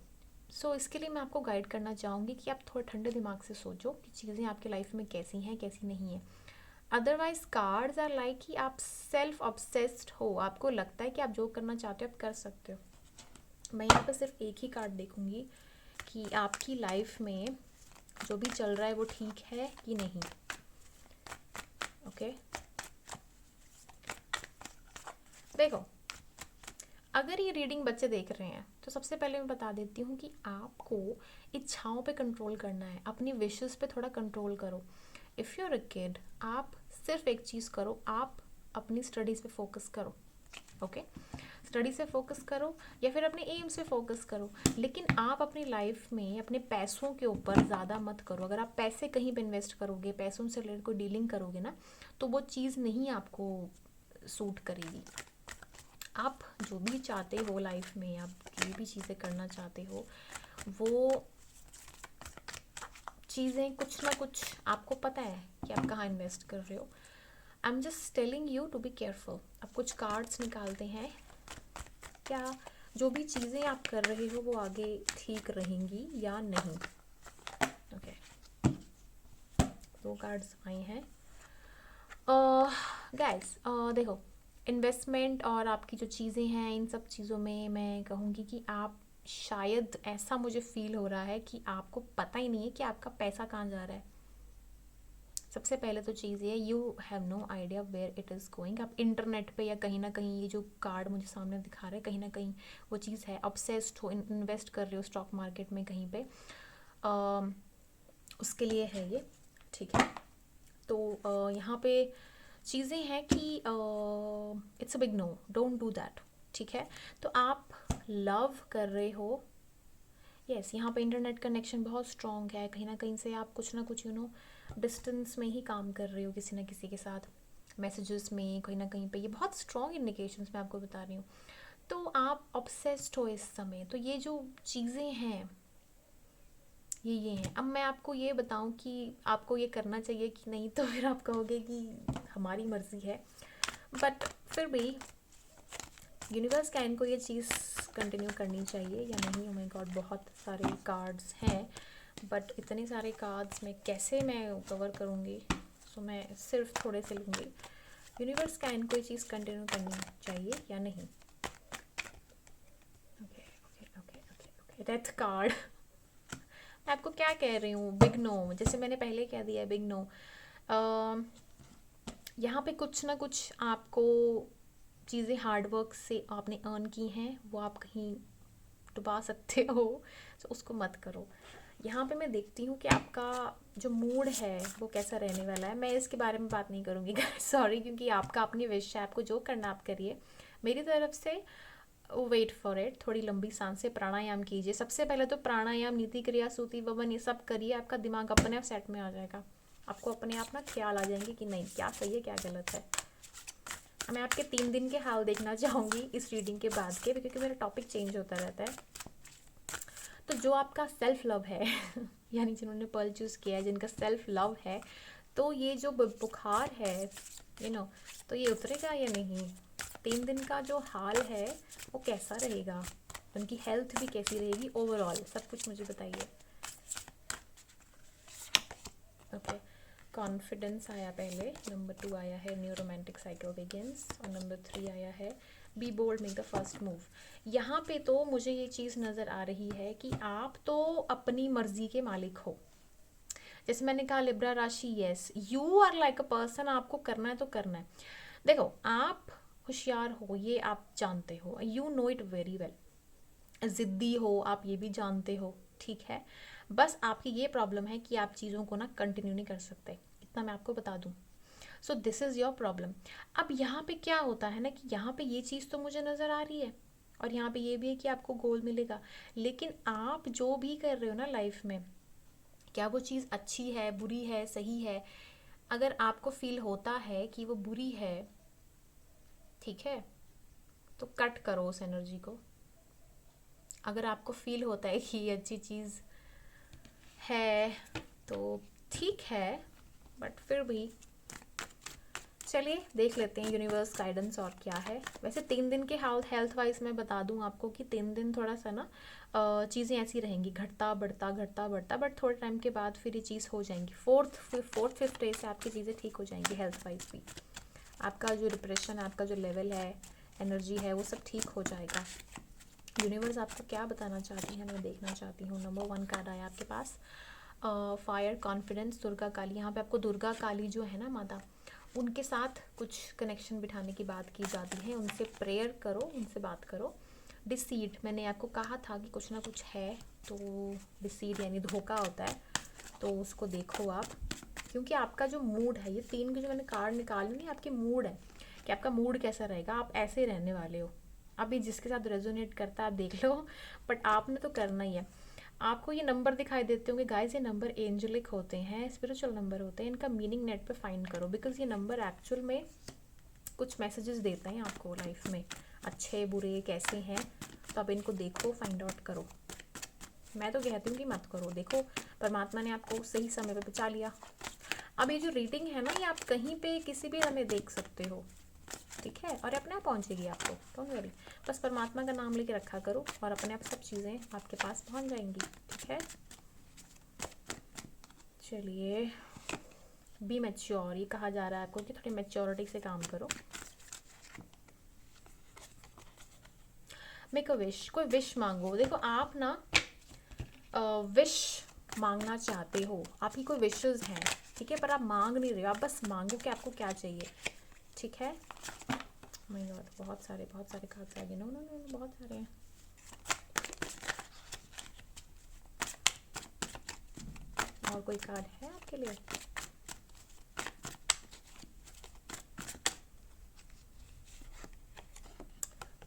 सो इसके लिए मैं आपको गाइड करना चाहूँगी कि आप थोड़ा ठंडे दिमाग से सोचो कि चीज़ें आपकी लाइफ में कैसी हैं कैसी नहीं है. अदरवाइज कार्ड्स आर लाइक कि आप सेल्फ ऑब्सेस्ड हो, आपको लगता है कि आप जो करना चाहते हो आप कर सकते हो. मैं यहाँ पर सिर्फ एक ही कार्ड देखूँगी कि आपकी लाइफ में जो भी चल रहा है वो ठीक है कि नहीं. ओके देखो, अगर ये रीडिंग बच्चे देख रहे हैं तो सबसे पहले मैं बता देती हूँ कि आपको इच्छाओं पे कंट्रोल करना है, अपनी विशेस पे थोड़ा कंट्रोल करो. If you are a kid, आप सिर्फ एक चीज़ करो, आप अपनी स्टडीज़ पे फोकस करो. ओके स्टडीज़ पे फोकस करो या फिर अपने एम्स पे फोकस करो, लेकिन आप अपनी लाइफ में अपने पैसों के ऊपर ज़्यादा मत करो. अगर आप पैसे कहीं पे इन्वेस्ट करोगे, पैसों से रिलेटेड कोई डीलिंग करोगे ना, तो वो चीज़ नहीं आपको सूट करेगी. आप जो भी चाहते हो लाइफ में, आप जो भी चीज़ें करना चाहते हो, वो चीज़ें कुछ ना कुछ आपको पता है कि आप कहाँ इन्वेस्ट कर रहे हो. I am just telling you to be careful. अब कुछ कार्ड्स निकालते हैं, क्या जो भी चीज़ें आप कर रहे हो वो आगे ठीक रहेंगी या नहीं. ओके 2 कार्ड्स आए हैं. गाइस देखो, इन्वेस्टमेंट और आपकी जो चीज़ें हैं, इन सब चीज़ों में मैं कहूँगी कि आप शायद ऐसा मुझे फील हो रहा है कि आपको पता ही नहीं है कि आपका पैसा कहाँ जा रहा है। सबसे पहले तो चीज़ ये, you have no idea where it is going. आप इंटरनेट पे या कहीं ना कहीं, ये जो कार्ड मुझे सामने दिखा रहा है, कहीं ना कहीं वो चीज़ है, ऑब्सेस्ड हो, इन्वेस्ट कर रहे हो स्टॉक मार्केट में कहीं पे, अम, उसके लिए है ये, ठीक है। तो यहाँ पे चीज़ें हैं कि it's a big no, don't do that, ठीक है। तो आप लव कर रहे हो, यस, यहाँ पे इंटरनेट कनेक्शन बहुत स्ट्रॉन्ग है, कहीं ना कहीं से आप कुछ ना कुछ डिस्टेंस में ही काम कर रहे हो किसी ना किसी के साथ, मैसेजेस में कहीं ना कहीं पे, ये बहुत स्ट्रॉन्ग इंडिकेशंस मैं आपको बता रही हूँ। तो आप ऑब्सेस्ड हो इस समय। तो ये जो चीज़ें हैं ये हैं। अब मैं आपको ये बताऊं कि आपको ये करना चाहिए कि नहीं, तो फिर आप कहोगे कि हमारी मर्ज़ी है, बट फिर भी यूनिवर्स का इनको ये चीज़ कंटिन्यू करनी चाहिए या नहीं। ओ माय गॉड, बहुत सारे कार्ड्स हैं, बट इतने सारे कार्ड्स में कैसे मैं कवर करूँगी, सो मैं सिर्फ थोड़े से लूँगी। यूनिवर्स का इनको ये चीज़ कंटिन्यू करनी चाहिए या नहीं। Okay okay okay okay okay, death card. मैं आपको क्या कह रही हूँ, बिग नो, जैसे मैंने पहले कह दिया बिग नो। यहाँ पे कुछ ना कुछ आपको चीज़ें हार्डवर्क से आपने अर्न की हैं, वो आप कहीं डुबा सकते हो, तो उसको मत करो। यहाँ पे मैं देखती हूँ कि आपका जो मूड है वो कैसा रहने वाला है। मैं इसके बारे में बात नहीं करूँगी सॉरी, क्योंकि आपका अपनी विश है, आपको जो करना आप करिए। मेरी तरफ से वेट फॉर इट, थोड़ी लंबी सांसें, प्राणायाम कीजिए। सबसे पहले तो प्राणायाम, नीति क्रिया, सूति ववन, ये सब करिए, आपका दिमाग अपने आप सेट में आ जाएगा। आपको अपने आप ना ख्याल आ जाएंगे कि नहीं, क्या सही है क्या गलत है। मैं आपके 3 दिन के हाल देखना चाहूँगी इस रीडिंग के बाद के, क्योंकि मेरा टॉपिक चेंज होता रहता है। तो जो आपका सेल्फ लव है यानी जिन्होंने पर्ल चूज़ किया है, जिनका सेल्फ लव है, तो ये जो बुखार है तो ये उतरेगा या नहीं। 3 दिन का जो हाल है वो कैसा रहेगा, उनकी हेल्थ भी कैसी रहेगी, ओवरऑल सब कुछ मुझे बताइए। ओके, कॉन्फिडेंस आया पहले, नंबर 2 आया है न्यू रोमांटिक साइकिल बिगिंस, और नंबर 3 आया है be bold, make the first move. यहाँ पे तो मुझे ये चीज़ नज़र आ रही है कि आप तो अपनी मर्जी के मालिक हो। जैसे मैंने कहा लिब्रा राशि, yes, you are like a person, आपको करना है तो करना है। देखो, आप होशियार हो, ये आप जानते हो, you know it very well. ज़िद्दी हो, आप ये भी जानते हो, ठीक है। बस आपकी ये प्रॉब्लम है कि आप चीज़ों को ना कंटिन्यू नहीं कर सकते, इतना मैं आपको बता दूं। So this is your problem. अब यहाँ पे क्या होता है ना कि यहाँ पे ये चीज़ तो मुझे नज़र आ रही है, और यहाँ पे ये भी है कि आपको गोल मिलेगा, लेकिन आप जो भी कर रहे हो ना लाइफ में, क्या वो चीज़ अच्छी है, बुरी है, सही है, अगर आपको फील होता है कि वो बुरी है, ठीक है, तो कट करो उस एनर्जी को। अगर आपको फील होता है कि ये अच्छी चीज़ है तो ठीक है, बट फिर भी चलिए देख लेते हैं यूनिवर्स गाइडेंस और क्या है। वैसे 3 दिन के हेल्थ वाइज मैं बता दूं आपको कि 3 दिन थोड़ा सा ना चीज़ें ऐसी रहेंगी, घटता बढ़ता घटता बढ़ता, बट थोड़े टाइम के बाद फिर ये चीज़ हो जाएंगी। फोर्थ फिफ्थ डे से आपकी चीज़ें ठीक हो जाएंगी हेल्थ वाइज भी। आपका जो डिप्रेशन, आपका जो लेवल है, एनर्जी है, वो सब ठीक हो जाएगा। यूनिवर्स आपको क्या बताना चाहती है मैं देखना चाहती हूँ। नंबर 1 कार्ड आया आपके पास, फायर, कॉन्फिडेंस, दुर्गा काली। यहाँ पे आपको दुर्गा काली जो है ना माता, उनके साथ कुछ कनेक्शन बिठाने की बात की जाती है। उनसे प्रेयर करो, उनसे बात करो। डिसीट, मैंने आपको कहा था कि कुछ ना कुछ है, तो डिसीट यानी धोखा होता है, तो उसको देखो आप। क्योंकि आपका जो मूड है, ये 3 के जो मैंने कार्ड निकाले नहीं, आपके मूड है कि आपका मूड कैसा रहेगा, आप ऐसे रहने वाले हो। अभी जिसके साथ रेजोनेट करता है आप देख लो, बट आपने तो करना ही है। आपको ये नंबर दिखाई देते होंगे गाइस, ये नंबर एंजेलिक होते हैं, स्पिरिचुअल नंबर होते हैं। इनका मीनिंग नेट पे फाइंड करो, बिकॉज ये नंबर एक्चुअल में कुछ मैसेजेस देते हैं आपको लाइफ में, अच्छे बुरे कैसे हैं, तो आप इनको देखो, फाइंड आउट करो। मैं तो कहती हूँ कि मत करो, देखो परमात्मा ने आपको सही समय पे बचा लिया। अब ये जो रीडिंग है ना, ये आप कहीं पे किसी भी समय देख सकते हो, ठीक है, और अपने आप पहुँचेगी आपको, डोंट वरी। बस परमात्मा का नाम लेके रखा करो और अपने आप सब चीज़ें आपके पास पहुँच जाएंगी, ठीक है। चलिए, बी मैच्योर, ये कहा जा रहा है आपको कि थोड़ी मैच्योरिटी से काम करो। मेक अ विश, कोई विश मांगो। देखो आप ना विश मांगना चाहते हो, आपकी कोई विशेस हैं, ठीक है, पर आप मांग नहीं रहे हो, आप बस मांगो कि आपको क्या चाहिए, ठीक है। माय गॉड, बहुत सारे कार्ड्स आ गए। नो नो नो, बहुत सारे हैं। और कोई कार्ड है आपके लिए?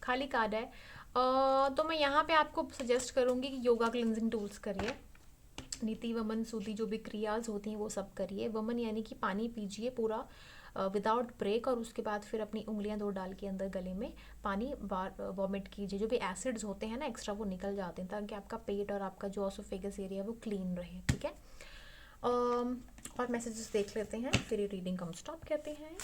खाली कार्ड है। तो मैं यहाँ पे आपको सजेस्ट करूँगी कि योगा क्लिनजिंग टूल्स करिए, नीति वमन सूदी जो भी क्रियाज होती हैं वो सब करिए। वमन यानी कि पानी पीजिए पूरा विदाउट ब्रेक, और उसके बाद फिर अपनी उंगलियां दो डाल के अंदर गले में पानी वॉमिट कीजिए। जो भी एसिड्स होते हैं ना एक्स्ट्रा वो निकल जाते हैं, ताकि आपका पेट और आपका जो ऑसोफेगस एरिया है वो क्लीन रहे, ठीक है। और मैसेजेस देख लेते हैं, फिर ये रीडिंग हम स्टॉप करते हैं।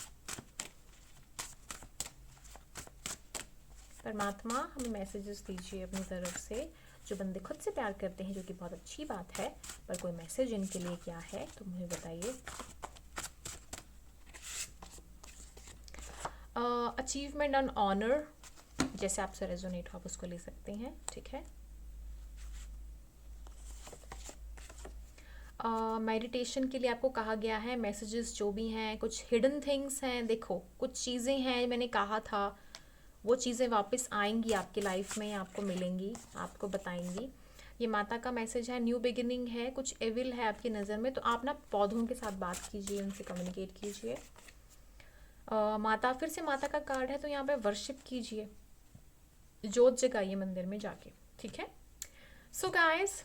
परमात्मा हमें मैसेजेस दीजिए अपनी तरफ से, जो बंदे खुद से प्यार करते हैं, जो कि बहुत अच्छी बात है, पर कोई मैसेज इनके लिए क्या है तो मुझे बताइए। अचीवमेंट एंड ऑनर, जैसे आपसे रेजोनेट हो आप उसको ले सकते हैं, ठीक है। मेडिटेशन के लिए आपको कहा गया है, मैसेजेस जो भी हैं, कुछ हिडन थिंग्स हैं। देखो कुछ चीज़ें हैं, मैंने कहा था वो चीज़ें वापस आएंगी आपकी लाइफ में, आपको मिलेंगी, आपको बताएंगी। ये माता का मैसेज है, न्यू बिगिनिंग है, कुछ एविल है आपकी नज़र में, तो आप ना पौधों के साथ बात कीजिए, उनसे कम्युनिकेट कीजिए। माता, फिर से माता का कार्ड है, तो यहाँ पे वर्शिप कीजिए, जोत जगाइए मंदिर में जाके, ठीक है। So guys,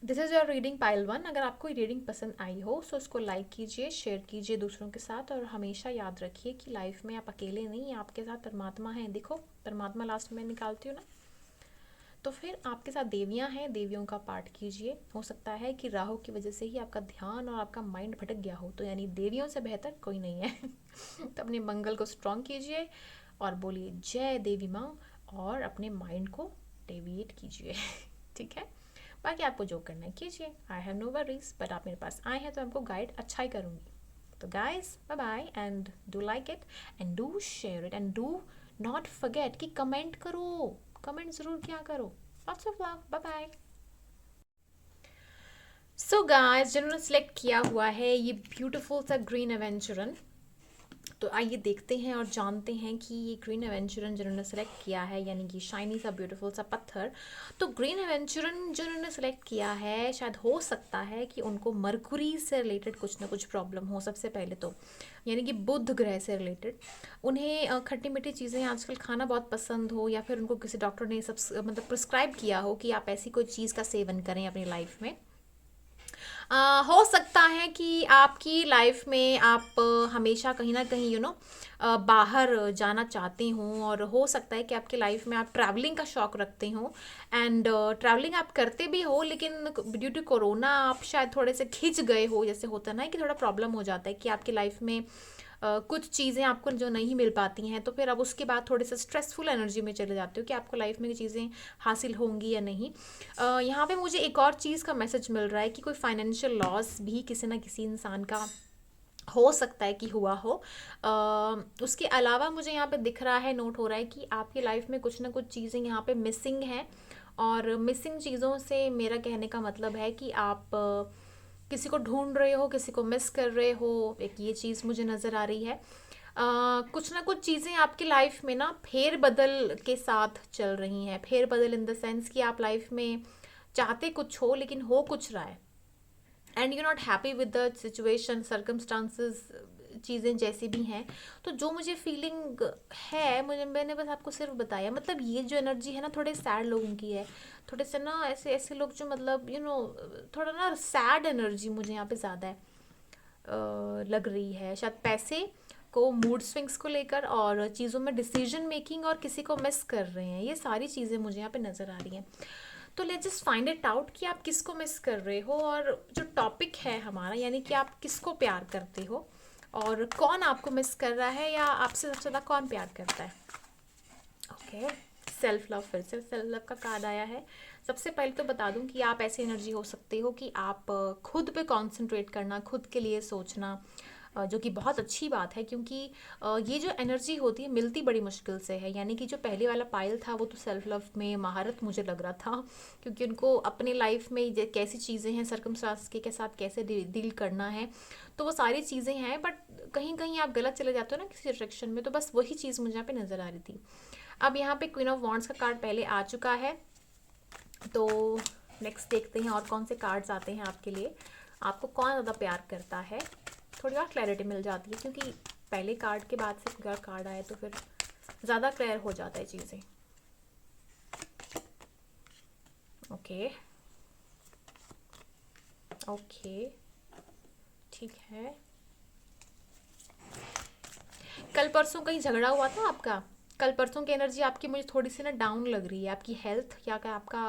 this is your reading pile 1। अगर आपको ये रीडिंग पसंद आई हो तो उसको लाइक कीजिए, शेयर कीजिए दूसरों के साथ, और हमेशा याद रखिए कि लाइफ में आप अकेले नहीं, आपके साथ परमात्मा है। देखो परमात्मा लास्ट में निकालती हूँ ना, तो फिर आपके साथ देवियाँ हैं, देवियों का पाठ कीजिए। हो सकता है कि राहु की वजह से ही आपका ध्यान और आपका माइंड भटक गया हो, तो यानी देवियों से बेहतर कोई नहीं है। तो अपने मंगल को स्ट्रॉन्ग कीजिए और बोलिए जय देवी माँ, और अपने माइंड को डेविएट कीजिए। ठीक है, बाकी आपको जो करना है कीजिए, I have no worries, but आप मेरे पास आए हैं तो आपको गाइड अच्छा ही करूँगी। तो guys bye bye, and do like it and do share it and do not forget कि कमेंट करो, कमेंट ज़रूर किया करो। Lots of love, bye bye. So guys, जिन्होंने सेलेक्ट किया हुआ है ये ब्यूटीफुल सा ग्रीन एवेंचुरन, तो आइए देखते हैं और जानते हैं कि ये ग्रीन एवेंचुरन जिन्होंने सेलेक्ट किया है, यानी कि शाइनी सा ब्यूटीफुल सा पत्थर, तो ग्रीन एवेंचुरन जिन्होंने सेलेक्ट किया है, शायद हो सकता है कि उनको मरकुरी से रिलेटेड कुछ ना कुछ प्रॉब्लम हो। सबसे पहले तो यानी कि बुध ग्रह से रिलेटेड उन्हें खट्टी मीठी चीज़ें आजकल खाना बहुत पसंद हो, या फिर उनको किसी डॉक्टर ने सब मतलब प्रिस्क्राइब किया हो कि आप ऐसी कोई चीज़ का सेवन करें अपनी लाइफ में। हो सकता है कि आपकी लाइफ में आप हमेशा कहीं ना कहीं बाहर जाना चाहते हों, और हो सकता है कि आपकी लाइफ में आप ट्रैवलिंग का शौक रखते हों, एंड ट्रैवलिंग आप करते भी हो, लेकिन ड्यू टू कोरोना आप शायद थोड़े से खिंच गए हो। जैसे होता है ना कि थोड़ा प्रॉब्लम हो जाता है कि आपकी लाइफ में कुछ चीज़ें आपको जो नहीं मिल पाती हैं, तो फिर अब उसके बाद थोड़े से स्ट्रेसफुल एनर्जी में चले जाते हो कि आपको लाइफ में ये चीज़ें हासिल होंगी या नहीं। यहाँ पे मुझे एक और चीज़ का मैसेज मिल रहा है कि कोई फाइनेंशियल लॉस भी किसी ना किसी इंसान का हो सकता है कि हुआ हो। उसके अलावा मुझे यहाँ पे दिख रहा है, नोट हो रहा है कि आपकी लाइफ में कुछ ना कुछ चीज़ें यहाँ पे मिसिंग हैं, और मिसिंग चीज़ों से मेरा कहने का मतलब है कि आप किसी को ढूंढ रहे हो, किसी को मिस कर रहे हो, एक ये चीज़ मुझे नज़र आ रही है। कुछ ना कुछ चीज़ें आपकी लाइफ में ना फेर बदल के साथ चल रही हैं। फेर बदल इन द सेंस कि आप लाइफ में चाहते कुछ हो लेकिन हो कुछ रहा है, and you not happy with the situation, circumstances, चीज़ें जैसी भी हैं। तो जो मुझे फीलिंग है, मैंने बस आपको सिर्फ बताया, मतलब ये जो एनर्जी है ना थोड़े सैड लोगों की है, थोड़े से ना ऐसे ऐसे लोग जो मतलब थोड़ा ना सैड एनर्जी मुझे यहाँ पे ज़्यादा है लग रही है। शायद पैसे को, मूड स्विंग्स को लेकर, और चीज़ों में डिसीजन मेकिंग, और किसी को मिस कर रहे हैं, ये सारी चीज़ें मुझे यहाँ पे नज़र आ रही हैं। तो let's just find it out कि आप किसको मिस कर रहे हो, और जो टॉपिक है हमारा यानी कि आप किसको प्यार करते हो, और कौन आपको मिस कर रहा है, या आपसे सबसे ज़्यादा कौन प्यार करता है। ओके, सेल्फ लव, फिर से सेल्फ लव का कार्ड आया है। सबसे पहले तो बता दूं कि आप ऐसी एनर्जी हो सकते हो कि आप खुद पे कंसंट्रेट करना, खुद के लिए सोचना, जो कि बहुत अच्छी बात है, क्योंकि ये जो एनर्जी होती है मिलती बड़ी मुश्किल से है। यानी कि जो पहले वाला पायल था वो तो सेल्फ लव में महारत मुझे लग रहा था, क्योंकि उनको अपने लाइफ में कैसी चीज़ें हैं, सर्कमस्टांस के साथ कैसे डील करना है, तो वो सारी चीज़ें हैं। बट कहीं कहीं आप गलत चले जाते हो ना किसी डायरेक्शन में, तो बस वही चीज़ मुझे यहाँ पे नज़र आ रही थी। अब यहाँ पे क्वीन ऑफ वॉन्ड्स का कार्ड पहले आ चुका है, तो नेक्स्ट देखते हैं और कौन से कार्ड्स आते हैं आपके लिए, आपको कौन ज़्यादा प्यार करता है। थोड़ी और क्लैरिटी मिल जाती है, क्योंकि पहले कार्ड के बाद से कोई और कार्ड आए तो फिर ज़्यादा क्लियर हो जाता है चीज़ें। ओके ओके, ठीक है। कल परसों कहीं झगड़ा हुआ था आपका? कल परसों की एनर्जी आपकी मुझे थोड़ी सी ना डाउन लग रही है। आपकी हेल्थ या क्या, आपका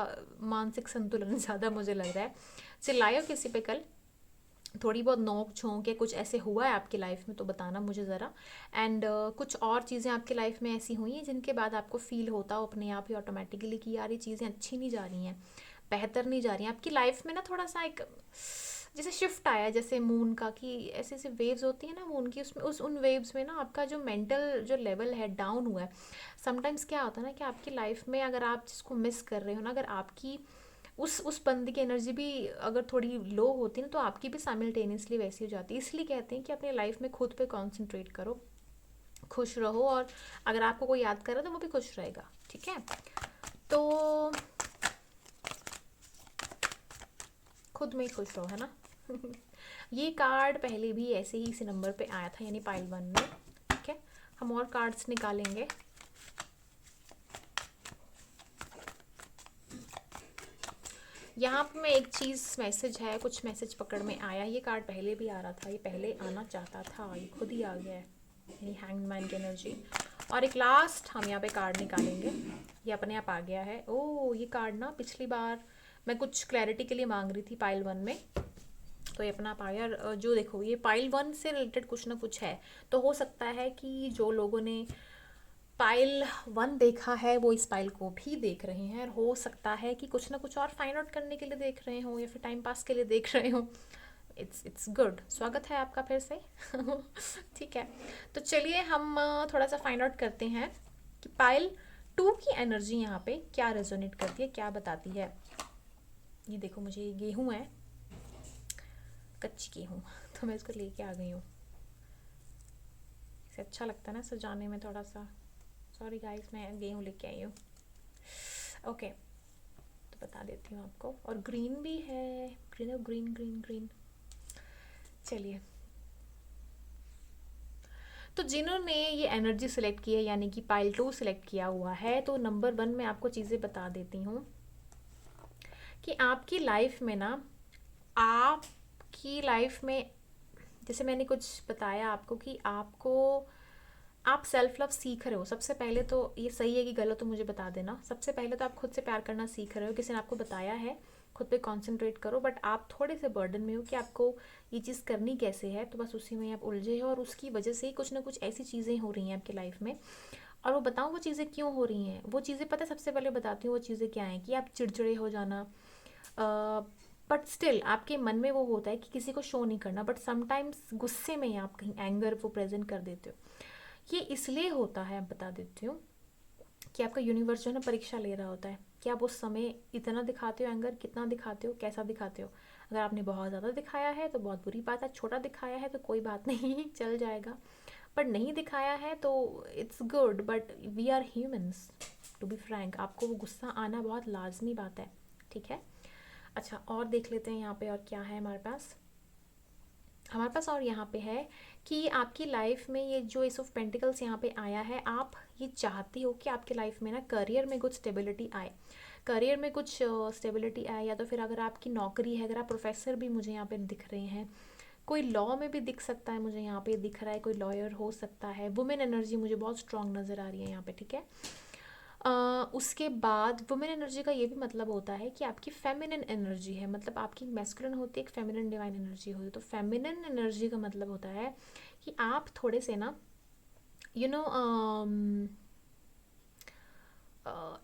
मानसिक संतुलन ज़्यादा मुझे लग रहा है। चिल्लाए हो किसी पे कल? थोड़ी बहुत नोक झोंक या कुछ ऐसे हुआ है आपकी लाइफ में तो बताना मुझे ज़रा। एंड कुछ और चीज़ें आपकी लाइफ में ऐसी हुई हैं जिनके बाद आपको फील होता हो अपने आप ही ऑटोमेटिकली कि यार ये चीज़ें अच्छी नहीं जा रही हैं, बेहतर नहीं जा रही हैं आपकी लाइफ में ना। थोड़ा सा एक जैसे शिफ्ट आया है, जैसे मून का, कि ऐसे ऐसे वेव्स होती है ना मून की, उसमें उन वेव्स में ना आपका जो मेंटल जो लेवल है डाउन हुआ है। समटाइम्स क्या होता है ना कि आपकी लाइफ में अगर आप जिसको मिस कर रहे हो ना, अगर आपकी उस बंदे की एनर्जी भी अगर थोड़ी लो होती है ना, तो आपकी भी साइमल्टेनियसली वैसी हो जाती है। इसलिए कहते हैं कि अपने लाइफ में खुद पे कॉन्सेंट्रेट करो, खुश रहो, और अगर आपको कोई याद करे तो वो भी खुश रहेगा, ठीक है। तो खुद में ही खुश रहो, है ना। ये कार्ड पहले भी ऐसे ही इसी नंबर पे आया था, यानी पाइल 1 में, ठीक है। हम और कार्ड्स निकालेंगे। यहाँ पे मैं एक चीज़ मैसेज है, कुछ मैसेज पकड़ में आया। ये कार्ड पहले भी आ रहा था, ये पहले आना चाहता था, ये खुद ही आ गया है, यानी हैंग्ड मैन की एनर्जी। और एक लास्ट हम यहाँ पे कार्ड निकालेंगे, ये अपने आप आ गया है। ओ, ये कार्ड ना पिछली बार मैं कुछ क्लैरिटी के लिए मांग रही थी पाइल 1 में, तो ये अपना आप आ गया। और जो देखो ये पाइल 1 से रिलेटेड कुछ ना कुछ है, तो हो सकता है कि जो लोगों ने पाइल 1 देखा है वो इस पाइल को भी देख रहे हैं, और हो सकता है कि कुछ ना कुछ और फाइंड आउट करने के लिए देख रहे हो, या फिर टाइम पास के लिए देख रहे हो। इट्स गुड, स्वागत है आपका फिर से। ठीक है, तो चलिए हम थोड़ा सा फाइंड आउट करते हैं कि पाइल 2 की एनर्जी यहाँ पे क्या रेजोनेट करती है, क्या बताती है। ये देखो, मुझे ये गेहूँ है, कच्ची गेहूँ, तो मैं इसको लेके आ गई हूँ। इसे अच्छा लगता है ना सजाने में थोड़ा सा। सॉरी गाइस, मैं गेहूँ लेके आई हूँ। ओके, तो बता देती हूँ आपको। और ग्रीन भी है, ग्रीन ग्रीन ग्रीन ग्रीन। चलिए, तो जिन्होंने ये एनर्जी सेलेक्ट की है, यानी कि पाइल 2 सेलेक्ट किया हुआ है, तो नंबर 1 में आपको चीज़ें बता देती हूँ कि आपकी लाइफ में ना, आपकी लाइफ में जैसे मैंने कुछ बताया आपको कि आप सेल्फ लव सीख रहे हो। सबसे पहले तो ये सही है कि गलत तो मुझे बता देना। सबसे पहले तो आप खुद से प्यार करना सीख रहे हो, किसी ने आपको बताया है खुद पे कंसंट्रेट करो, बट आप थोड़े से बर्डन में हो कि आपको ये चीज़ करनी कैसे है, तो बस उसी में आप उलझे हो, और उसकी वजह से ही कुछ ना कुछ ऐसी चीज़ें हो रही हैं आपकी लाइफ में। और वो बताऊँ वो चीज़ें क्यों हो रही हैं, वो चीज़ें पता है, सबसे पहले बताती हूँ वो चीज़ें क्या हैं। कि आप चिड़चिड़े हो जाना, बट स्टिल आपके मन में वो होता है कि किसी को शो नहीं करना, बट समटाइम्स गुस्से में आप कहीं एंगर वो प्रेजेंट कर देते हो। ये इसलिए होता है, बता देती हूँ, कि आपका यूनिवर्स जो है ना परीक्षा ले रहा होता है कि आप उस समय इतना दिखाते हो एंगर, कितना दिखाते हो, कैसा दिखाते हो। अगर आपने बहुत ज़्यादा दिखाया है तो बहुत बुरी बात है, छोटा दिखाया है तो कोई बात नहीं, चल जाएगा। बट नहीं दिखाया है तो it's good, but we are humans, to be frank. आपको वो गुस्सा आना बहुत लाजमी बात है, ठीक है। अच्छा, और देख लेते हैं यहाँ पे और क्या है हमारे पास और यहाँ पे है कि आपकी लाइफ में ये जो एस ऑफ पेंटिकल्स यहाँ पे आया है, आप ये चाहती हो कि आपकी लाइफ में ना करियर में कुछ स्टेबिलिटी आए, करियर में कुछ स्टेबिलिटी आए, या तो फिर अगर आपकी नौकरी है, अगर आप प्रोफेसर भी मुझे यहाँ पे दिख रहे हैं, कोई लॉ में भी दिख सकता है, मुझे यहाँ पे दिख रहा है कोई लॉयर हो सकता है। वुमेन एनर्जी मुझे बहुत स्ट्रांग नज़र आ रही है यहाँ पे, ठीक है। उसके बाद वुमेन एनर्जी का ये भी मतलब होता है कि आपकी फेमिनिन एनर्जी है, मतलब आपकी मैस्कुलिन होती है, एक फेमिनिन डिवाइन एनर्जी होती है। तो फेमिनिन एनर्जी का मतलब होता है कि आप थोड़े से ना, you know,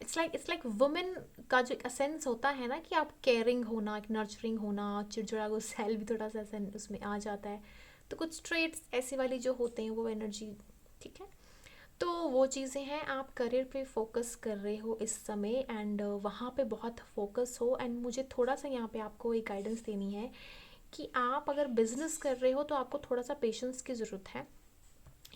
it's like women का जो एक असेंस होता है ना, कि आप केयरिंग होना, एक नर्चरिंग होना, चिड़चिड़ा गुस्सैल भी थोड़ा सा उसमें आ जाता है। तो कुछ ट्रेड्स ऐसी वाली जो होते हैं वो एनर्जी, ठीक है। तो वो चीज़ें हैं, आप करियर पे फोकस कर रहे हो इस समय एंड वहाँ पे बहुत फोकस हो। एंड मुझे थोड़ा सा यहाँ पे आपको एक गाइडेंस देनी है कि आप अगर बिजनेस कर रहे हो तो आपको थोड़ा सा पेशेंस की ज़रूरत है।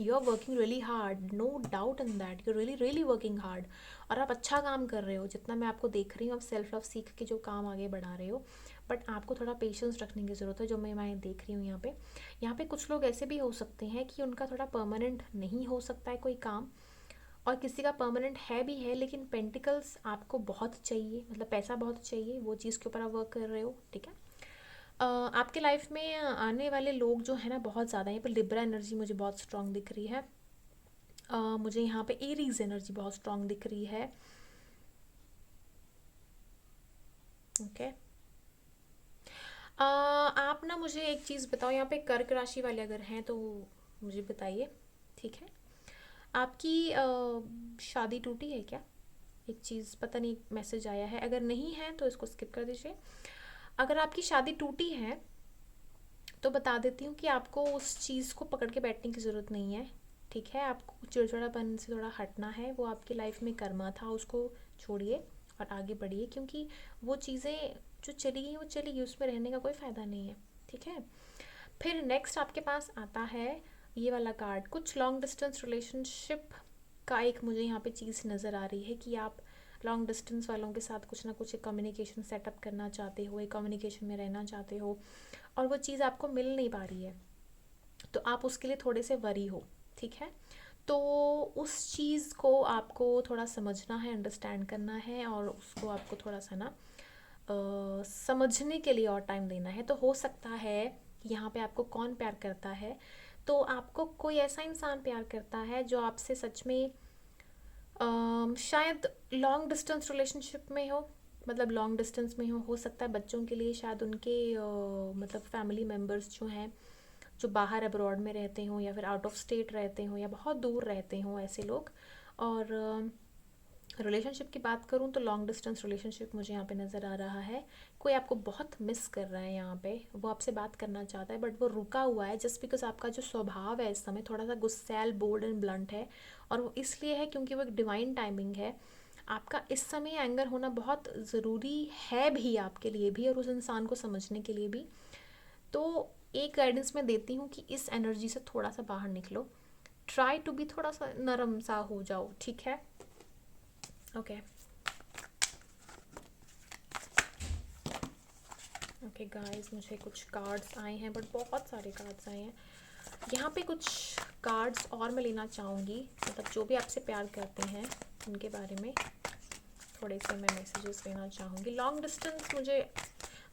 You are working really hard, no doubt in that, you really really working hard, और आप अच्छा काम कर रहे हो। जितना मैं आपको देख रही हूँ, आप सेल्फ लव सीख के जो काम आगे बढ़ा रहे हो, बट आपको थोड़ा पेशेंस रखने की ज़रूरत है, जो मैं देख रही हूँ यहाँ पे। यहाँ पे कुछ लोग ऐसे भी हो सकते हैं कि उनका थोड़ा परमानेंट नहीं हो सकता है कोई काम, और किसी का परमानेंट है भी है, लेकिन पेंटिकल्स आपको बहुत चाहिए, मतलब पैसा बहुत चाहिए, वो चीज़ के ऊपर आप वर्क कर रहे हो, ठीक है। आपके लाइफ में आने वाले लोग जो है ना बहुत ज़्यादा, यहाँ पे लिब्रा एनर्जी मुझे बहुत स्ट्रांग दिख रही है। मुझे यहाँ पे एरीज एनर्जी बहुत स्ट्रांग दिख रही है, ओके। आप ना मुझे एक चीज़ बताओ, यहाँ पे कर्क राशि वाले अगर हैं तो मुझे बताइए, ठीक है। आपकी शादी टूटी है क्या? एक चीज़ पता नहीं, मैसेज आया है, अगर नहीं है तो इसको स्किप कर दीजिए। अगर आपकी शादी टूटी है तो बता देती हूँ कि आपको उस चीज़ को पकड़ के बैठने की ज़रूरत नहीं है, ठीक है। आपको चिड़चिड़ापन से थोड़ा हटना है, वो आपकी लाइफ में कर्मा था, उसको छोड़िए और आगे बढ़िए, क्योंकि वो चीज़ें जो चली गई वो चली गई, उसमें रहने का कोई फ़ायदा नहीं है, ठीक है। फिर नेक्स्ट आपके पास आता है ये वाला कार्ड, कुछ लॉन्ग डिस्टेंस रिलेशनशिप का एक मुझे यहाँ पे चीज़ नज़र आ रही है कि आप लॉन्ग डिस्टेंस वालों के साथ कुछ ना कुछ एक कम्युनिकेशन सेटअप करना चाहते हो, एक कम्युनिकेशन में रहना चाहते हो, और वो चीज़ आपको मिल नहीं पा रही है, तो आप उसके लिए थोड़े से वरी हो, ठीक है। तो उस चीज़ को आपको थोड़ा समझना है, अंडरस्टैंड करना है, और उसको आपको थोड़ा सा ना समझने के लिए और टाइम देना है। तो हो सकता है कि यहाँ पे आपको कौन प्यार करता है, तो आपको कोई ऐसा इंसान प्यार करता है जो आपसे सच में शायद लॉन्ग डिस्टेंस रिलेशनशिप में हो, मतलब लॉन्ग डिस्टेंस में हो सकता है बच्चों के लिए, शायद उनके मतलब फैमिली मेम्बर्स जो हैं जो बाहर अब्रॉड में रहते हों, या फिर आउट ऑफ स्टेट रहते हों, या बहुत दूर रहते हों ऐसे लोग। और रिलेशनशिप की बात करूँ तो लॉन्ग डिस्टेंस रिलेशनशिप मुझे यहाँ पे नज़र आ रहा है। कोई आपको बहुत मिस कर रहा है यहाँ पे, वो आपसे बात करना चाहता है बट वो रुका हुआ है, जस्ट बिकॉज आपका जो स्वभाव है इस समय थोड़ा सा गुस्सैल, बोल्ड एंड ब्लंट है, और वो इसलिए है क्योंकि वो एक डिवाइन टाइमिंग है। आपका इस समय एंगर होना बहुत ज़रूरी है भी आपके लिए भी, और उस इंसान को समझने के लिए भी। तो एक गाइडेंस मैं देती हूँ कि इस एनर्जी से थोड़ा सा बाहर निकलो, ट्राई टू बी, थोड़ा सा नरम सा हो जाओ, ठीक है, ओके। ओके गाइस, मुझे कुछ कार्ड्स आए हैं, बट बहुत सारे कार्ड्स आए हैं यहाँ पे। कुछ कार्ड्स और मैं लेना चाहूँगी, मतलब जो भी आपसे प्यार करते हैं उनके बारे में थोड़े से मैं मैसेजेस लेना चाहूँगी। लॉन्ग डिस्टेंस मुझे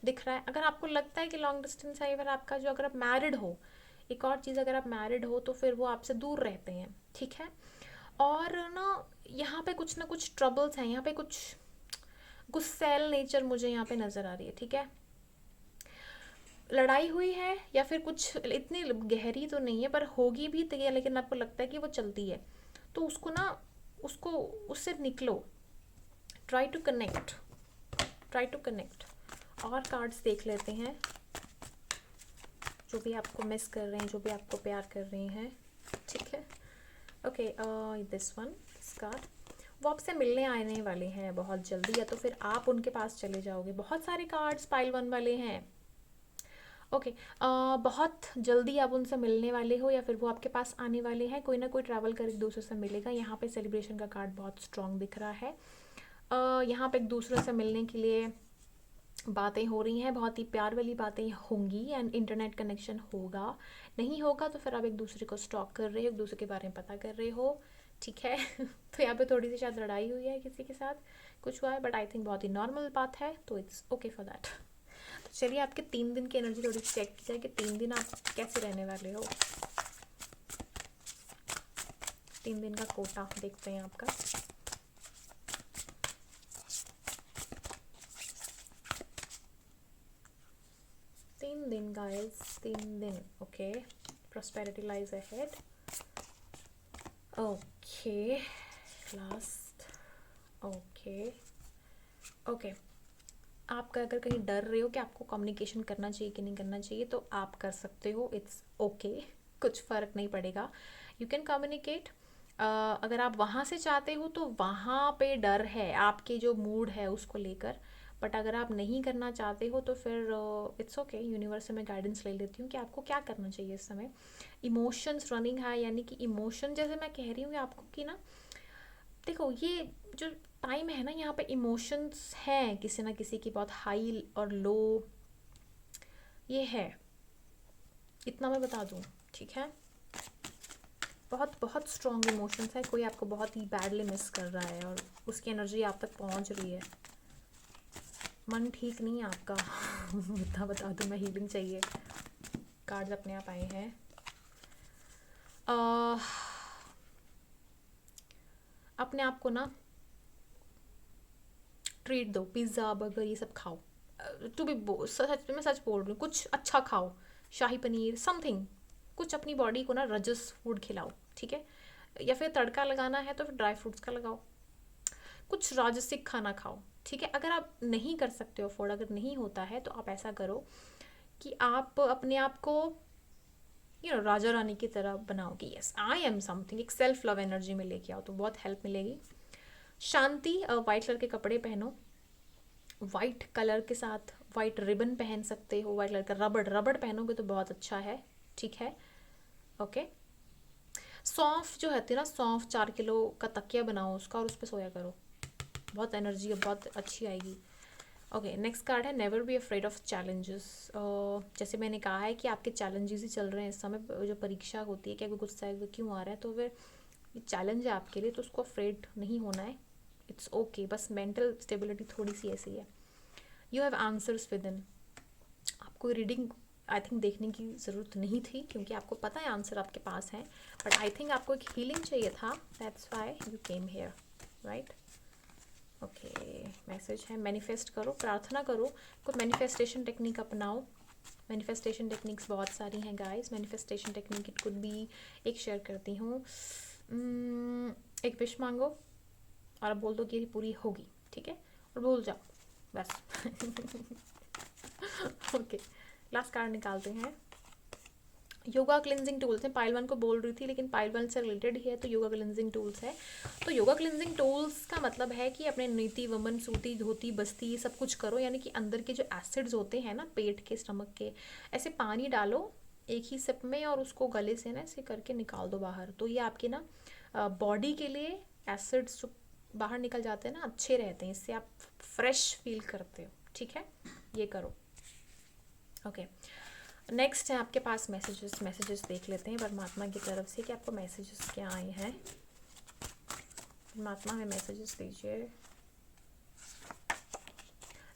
दिख रहा है, अगर आपको लगता है कि लॉन्ग डिस्टेंस है, अगर आपका जो, अगर आप मैरिड हो, एक और चीज़, अगर आप मैरिड हो तो फिर वो आपसे दूर रहते हैं, ठीक है। और ना यहाँ पे कुछ ना कुछ ट्रबल्स हैं, यहाँ पे कुछ गुस्सैल नेचर मुझे यहाँ पे नज़र आ रही है, ठीक है। लड़ाई हुई है या फिर कुछ इतनी गहरी तो नहीं है, पर होगी भी तो ये, लेकिन आपको लगता है कि वो चलती है, तो उसको ना, उसको, उससे निकलो, try to connect, try to connect. और कार्ड्स देख लेते हैं, जो भी आपको मिस कर रहे हैं, जो भी आपको प्यार कर रहे हैं, ठीक है। Okay, this one, this card, वो आपसे मिलने आने वाले हैं बहुत जल्दी, या तो फिर आप उनके पास चले जाओगे। बहुत सारे कार्ड्स पाइल वन वाले हैं, ओके। बहुत जल्दी आप उनसे मिलने वाले हो, या फिर वो आपके पास आने वाले हैं, कोई ना कोई ट्रैवल कर एक दूसरे से मिलेगा। यहाँ पे सेलिब्रेशन का कार्ड बहुत स्ट्रॉन्ग दिख रहा है। यहाँ पे एक दूसरे से मिलने के लिए बातें हो रही हैं, बहुत ही प्यार वाली बातें होंगी, एंड इंटरनेट कनेक्शन होगा। नहीं होगा तो फिर आप एक दूसरे को स्टॉक कर रहे हो, एक दूसरे के बारे में पता कर रहे हो, ठीक है। तो यहाँ पे थोड़ी सी शायद लड़ाई हुई है, किसी के साथ कुछ हुआ है, बट आई थिंक बहुत ही नॉर्मल बात है, तो इट्स ओके फॉर दैट। तो चलिए आपके 3 दिन की एनर्जी थोड़ी चेक की जाए कि 3 दिन आप कैसे रहने वाले हो। 3 दिन का कोटा देखते हैं आपका। तीन दिन गाइस, 3 दिन, okay. Prosperity lies ahead, okay, last, okay, okay. आपका अगर कहीं डर रहे हो कि आपको कम्युनिकेशन करना चाहिए कि नहीं करना चाहिए, तो आप कर सकते हो, इट्स ओके, कुछ फ़र्क नहीं पड़ेगा, यू कैन कम्युनिकेट। अगर आप वहाँ से चाहते हो तो वहाँ पे डर है आपके जो मूड है उसको लेकर, बट अगर आप नहीं करना चाहते हो तो फिर इट्स ओके, यूनिवर्स से मैं गाइडेंस ले लेती हूँ कि आपको क्या करना चाहिए इस समय। इमोशंस रनिंग है, यानी कि इमोशन जैसे मैं कह रही हूँ आपको कि ना, देखो ये जो टाइम है ना, यहाँ पे इमोशंस हैं किसी ना किसी की, बहुत हाई और लो, ये है, इतना मैं बता दूँ, ठीक है। बहुत बहुत स्ट्रॉन्ग इमोशंस है, कोई आपको बहुत ही बैडली मिस कर रहा है और उसकी एनर्जी आप तक पहुँच रही है, मन ठीक नहीं है आपका। इतना बता दूँ मैं, हीलिंग चाहिए, कार्ड्स अपने आप आए हैं। अह, अपने आप को ना ट्रीट दो, पिज़्ज़ा बर्गर ये सब खाओ, टू बी सच में सच बोल रही हूँ, कुछ अच्छा खाओ, शाही पनीर समथिंग, कुछ अपनी बॉडी को ना रजस फूड खिलाओ, ठीक है। या फिर तड़का लगाना है तो फिर ड्राई फ्रूट्स का लगाओ, कुछ राजसिक खाना खाओ, ठीक है। अगर आप नहीं कर सकते हो अफोर्ड, अगर नहीं होता है तो आप ऐसा करो कि आप अपने आप को राजा रानी की तरह बनाओ कि यस आई एम समथिंग, एक सेल्फ लव एनर्जी में लेके आओ तो बहुत हेल्प मिलेगी। शांति, वाइट कलर के कपड़े पहनो, वाइट कलर के साथ वाइट रिबन पहन सकते हो, वाइट कलर का रबड़ रबड़ पहनोगे तो बहुत अच्छा है, ठीक है, ओके। सौंफ जो होती है ना, सौंफ 4 किलो का तकिया बनाओ उसका और उस पर सोया करो, बहुत एनर्जी बहुत अच्छी आएगी। ओके, नेक्स्ट कार्ड है never be afraid of challenges. जैसे मैंने कहा है कि आपके चैलेंजेस ही चल रहे हैं इस समय, जो परीक्षा होती है कि अगर गुस्सा है क्यों आ रहा है, तो फिर ये चैलेंज है आपके लिए, तो उसको अफ्रेड नहीं होना है, इट्स ओके, बस मेंटल स्टेबिलिटी थोड़ी सी ऐसी है। You have answers with in, आपको रीडिंग आई थिंक देखने की ज़रूरत नहीं थी क्योंकि आपको पता है आंसर आपके पास है, बट आई थिंक आपको एक हीलिंग चाहिए था, that's why you came here, right. Okay, message है मैनिफेस्ट करो, प्रार्थना करो, कोई मैनिफेस्टेशन टेक्निक अपनाओ। मैनिफेस्टेशन टेक्निक्स बहुत सारी हैं guys, manifestation technique it could be, एक शेयर करती हूँ, एक विश मांगो और अब बोल दो कि ये पूरी होगी, ठीक है, और भूल जाओ बस। ओके, लास्ट कार्ड निकालते हैं। योगा क्लिनजिंग टूल्स हैं, पाइल वन को बोल रही थी लेकिन पाइल वन से रिलेटेड ही है, तो योगा क्लिनजिंग टूल्स है। तो योगा क्लिनजिंग टूल्स का मतलब है कि अपने नीति वमन सूती धोती बस्ती सब कुछ करो, यानी कि अंदर के जो एसिड्स होते हैं ना पेट के स्टमक के, ऐसे पानी डालो एक ही सिप में और उसको गले से ना ऐसे करके निकाल दो बाहर, तो ये आपके ना बॉडी के लिए एसिड्स जो बाहर निकल जाते हैं ना अच्छे रहते हैं, इससे आप फ्रेश फील करते हो, ठीक है, ये करो। ओके, नेक्स्ट है आपके पास मैसेजेस, मैसेजेस देख लेते हैं परमात्मा की तरफ से कि आपको मैसेजेस क्या आए हैं। परमात्मा में मैसेजेस दीजिए।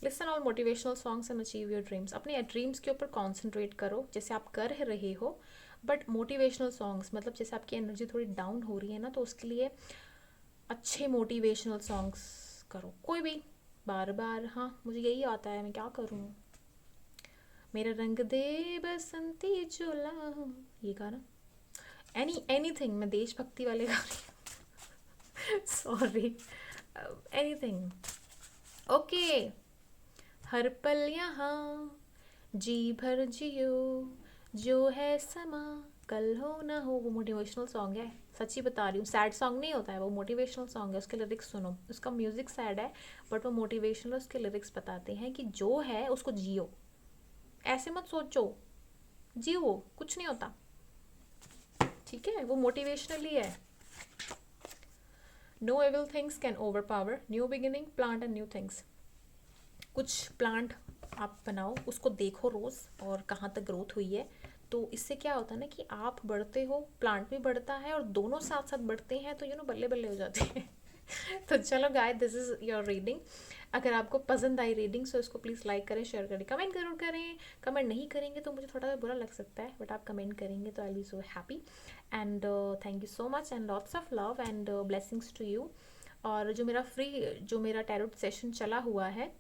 Listen all motivational songs and achieve your dreams, अपने ड्रीम्स के ऊपर कॉन्सेंट्रेट करो जैसे आप कर रहे हो, बट मोटिवेशनल सॉन्ग्स मतलब जैसे आपकी एनर्जी थोड़ी डाउन हो रही है ना, तो उसके लिए अच्छे मोटिवेशनल सॉन्ग्स करो, कोई भी, बार बार, हाँ मुझे यही आता है, मैं क्या करूँ, मेरा रंग दे बसंती चोला, ये गाना, एनीथिंग, मैं देशभक्ति वाले गा रही हूँ, सॉरी, एनीथिंग, ओके। हर पल यहाँ जी भर जियो, जो है समा कल हो ना हो, वो मोटिवेशनल सॉन्ग है, सच्ची बता रही हूँ, सैड सॉन्ग नहीं होता है वो, मोटिवेशनल सॉन्ग है, उसके लिरिक्स सुनो, उसका म्यूजिक सैड है बट वो मोटिवेशनल, उसके लिरिक्स बताते हैं कि जो है उसको जियो, ऐसे मत सोचो, जियो, कुछ नहीं होता, ठीक है, वो मोटिवेशनल ही है। No evil things can overpower new beginning plant and new things, कुछ प्लांट आप बनाओ, उसको देखो रोज़ और कहाँ तक ग्रोथ हुई है, तो इससे क्या होता है ना कि आप बढ़ते हो, प्लांट भी बढ़ता है और दोनों साथ साथ बढ़ते हैं, तो बल्ले बल्ले हो जाते हैं। तो चलो guys, this is your reading. अगर आपको पसंद आई रीडिंग सो इसको प्लीज़ लाइक करें, शेयर करें, कमेंट जरूर करें। कमेंट नहीं करेंगे तो मुझे थोड़ा सा बुरा लग सकता है, बट आप कमेंट करेंगे तो I be so happy, and thank you so much and lots of love and blessings to you. और जो मेरा टैरोट सेशन चला हुआ है,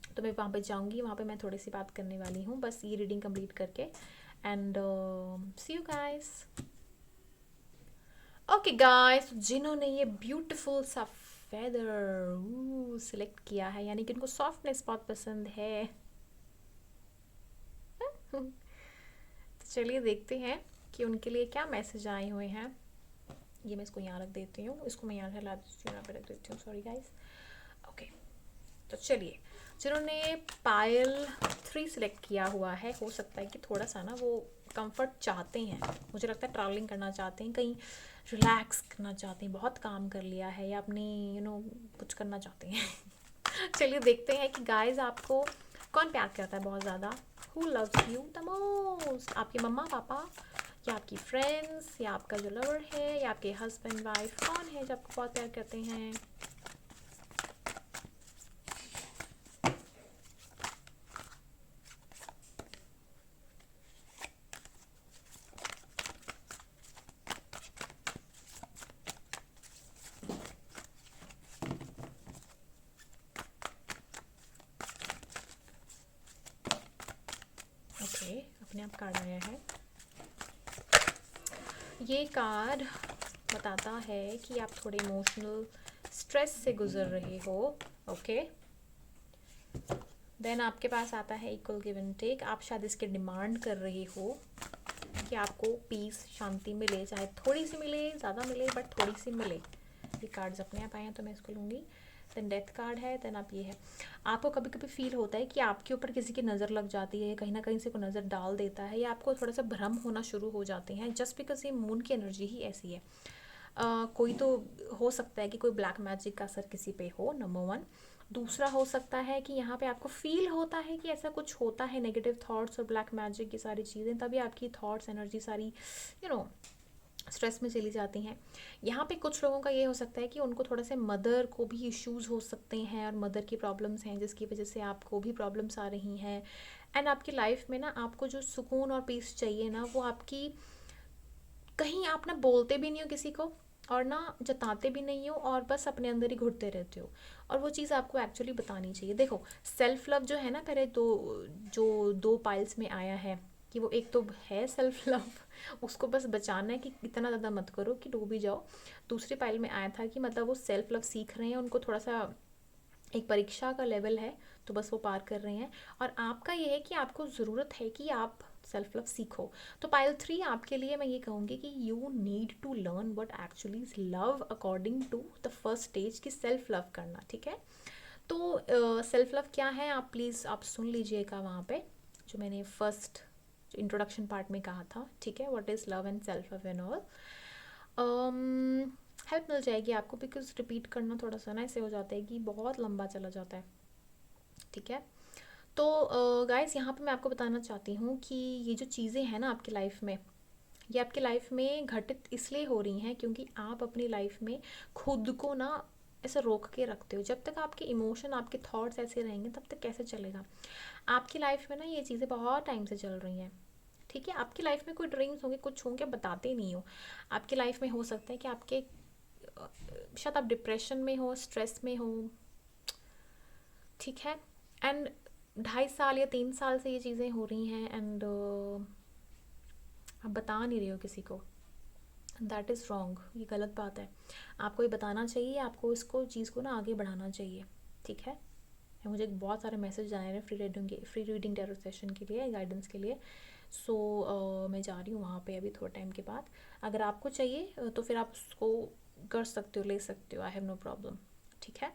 तो मैं वहाँ पे जाऊँगी, वहाँ पे मैं थोड़ी सी बात करने वाली हूँ बस ये रीडिंग कंप्लीट करके, and see you guys. Okay guys, जिन्होंने ये ब्यूटीफुल सा फेदर सिलेक्ट किया है, यानी कि उनको सॉफ्टनेस बहुत पसंद है। तो चलिए देखते हैं कि उनके लिए क्या मैसेज आए हुए हैं। ये मैं इसको यहाँ रख देती हूँ, इसको मैं यहाँ से ला देती हूँ, यहाँ पे रख देती हूँ, सॉरी गाइस। ओके, तो चलिए, जिन्होंने पायल 3 सिलेक्ट किया हुआ है, हो सकता है कि थोड़ा सा ना वो कंफर्ट चाहते हैं, मुझे लगता है ट्रैवलिंग करना चाहते हैं, कहीं रिलैक्स करना चाहते हैं, बहुत काम कर लिया है या अपनी कुछ करना चाहते हैं। चलिए देखते हैं कि गाइस आपको कौन प्यार करता है बहुत ज़्यादा। Who loves you the most? आपके मम्मा पापा, या आपकी फ्रेंड्स, या आपका जो लवर है, या आपके हस्बैंड वाइफ, कौन है जो आपको बहुत प्यार करते हैं? ओके, अपने आप कार्ड आया है। ये कार्ड बताता है कि आप थोड़े इमोशनल स्ट्रेस से गुजर रहे हो। ओके, देन आपके पास आता है इक्वल गिव एंड टेक। आप शायद इसके डिमांड कर रहे हो कि आपको पीस, शांति मिले, चाहे थोड़ी सी मिले, ज़्यादा मिले, बट थोड़ी सी मिले। ये कार्ड्स अपने आप आए हैं तो मैं इसको लूँगी। देन डेथ कार्ड है, देन आप ये है। आपको कभी कभी फील होता है कि आपके ऊपर किसी की नज़र लग जाती है, कहीं ना कहीं से कोई नज़र डाल देता है, या आपको थोड़ा सा भ्रम होना शुरू हो जाते हैं, जस्ट बिकॉज ये मून की एनर्जी ही ऐसी है। कोई तो हो सकता है कि कोई ब्लैक मैजिक का असर किसी पे हो, नंबर 1। दूसरा हो सकता है कि यहाँ पे आपको फील होता है कि ऐसा कुछ होता है, नेगेटिव थॉट्स और ब्लैक मैजिक की सारी चीज़ें, तभी आपकी थॉट्स, एनर्जी सारी स्ट्रेस में चली जाती हैं। यहाँ पे कुछ लोगों का ये हो सकता है कि उनको थोड़ा से मदर को भी इश्यूज़ हो सकते हैं, और मदर की प्रॉब्लम्स हैं जिसकी वजह से आपको भी प्रॉब्लम्स आ रही हैं। एंड आपकी लाइफ में ना आपको जो सुकून और पीस चाहिए ना, वो आपकी, कहीं आप ना बोलते भी नहीं हो किसी को, और ना जताते भी नहीं हो, और बस अपने अंदर ही घुटते रहते हो, और वो चीज़ आपको एक्चुअली बतानी चाहिए। देखो, सेल्फ लव जो है ना, पहले जो 2 पाइल्स में आया है कि वो एक तो है सेल्फ लव, उसको बस बचाना है कि इतना ज़्यादा मत करो कि डूब ही जाओ। दूसरी पाइल में आया था कि मतलब वो सेल्फ लव सीख रहे हैं, उनको थोड़ा सा एक परीक्षा का लेवल है, तो बस वो पार कर रहे हैं। और आपका ये है कि आपको ज़रूरत है कि आप सेल्फ लव सीखो। तो पाइल 3 आपके लिए मैं ये कहूँगी कि you need to learn what actually is love according to the first stage की सेल्फ लव करना, ठीक है। तो सेल्फ लव क्या है, आप प्लीज़ आप सुन लीजिएगा वहाँ पे, जो मैंने फर्स्ट इंट्रोडक्शन पार्ट में कहा था, ठीक है। What is love and self love and all. Help मिल जाएगी आपको, बिकॉज रिपीट करना थोड़ा सा ना ऐसे हो जाता है कि बहुत लंबा चला जाता है, ठीक है। तो गाइस यहाँ पे मैं आपको बताना चाहती हूँ कि ये जो चीज़ें हैं ना आपकी लाइफ में, ये आपकी लाइफ में घटित इसलिए हो रही हैं क्योंकि आप अपनी लाइफ में खुद को ना ऐसे रोक के रखते हो। जब तक आपके इमोशन, आपके थॉट्स ऐसे रहेंगे, तब तक कैसे चलेगा। आपकी लाइफ में ना ये चीज़ें बहुत टाइम से चल रही हैं, ठीक है। आपकी लाइफ में कोई ड्रीम्स होंगे, कुछ होंगे, बताते नहीं हो। आपकी लाइफ में हो सकता है कि आपके शायद आप डिप्रेशन में हो, स्ट्रेस में हो, ठीक है। एंड 2.5 साल या 3 साल से ये चीज़ें हो रही हैं, एंड आप बता नहीं रहे हो किसी को। दैट इज़ रॉन्ग, ये गलत बात है। आपको ये बताना चाहिए, आपको इसको चीज़ को ना आगे बढ़ाना चाहिए, ठीक है। मुझे बहुत सारे मैसेज आए हैं फ्री रीडिंग टैरो सेशन के लिए, गाइडेंस के लिए। सो मैं जा रही हूँ वहाँ पे अभी थोड़े टाइम के बाद। अगर आपको चाहिए तो फिर आप उसको कर सकते हो, ले सकते हो, आई हैव नो प्रॉब्लम, ठीक है।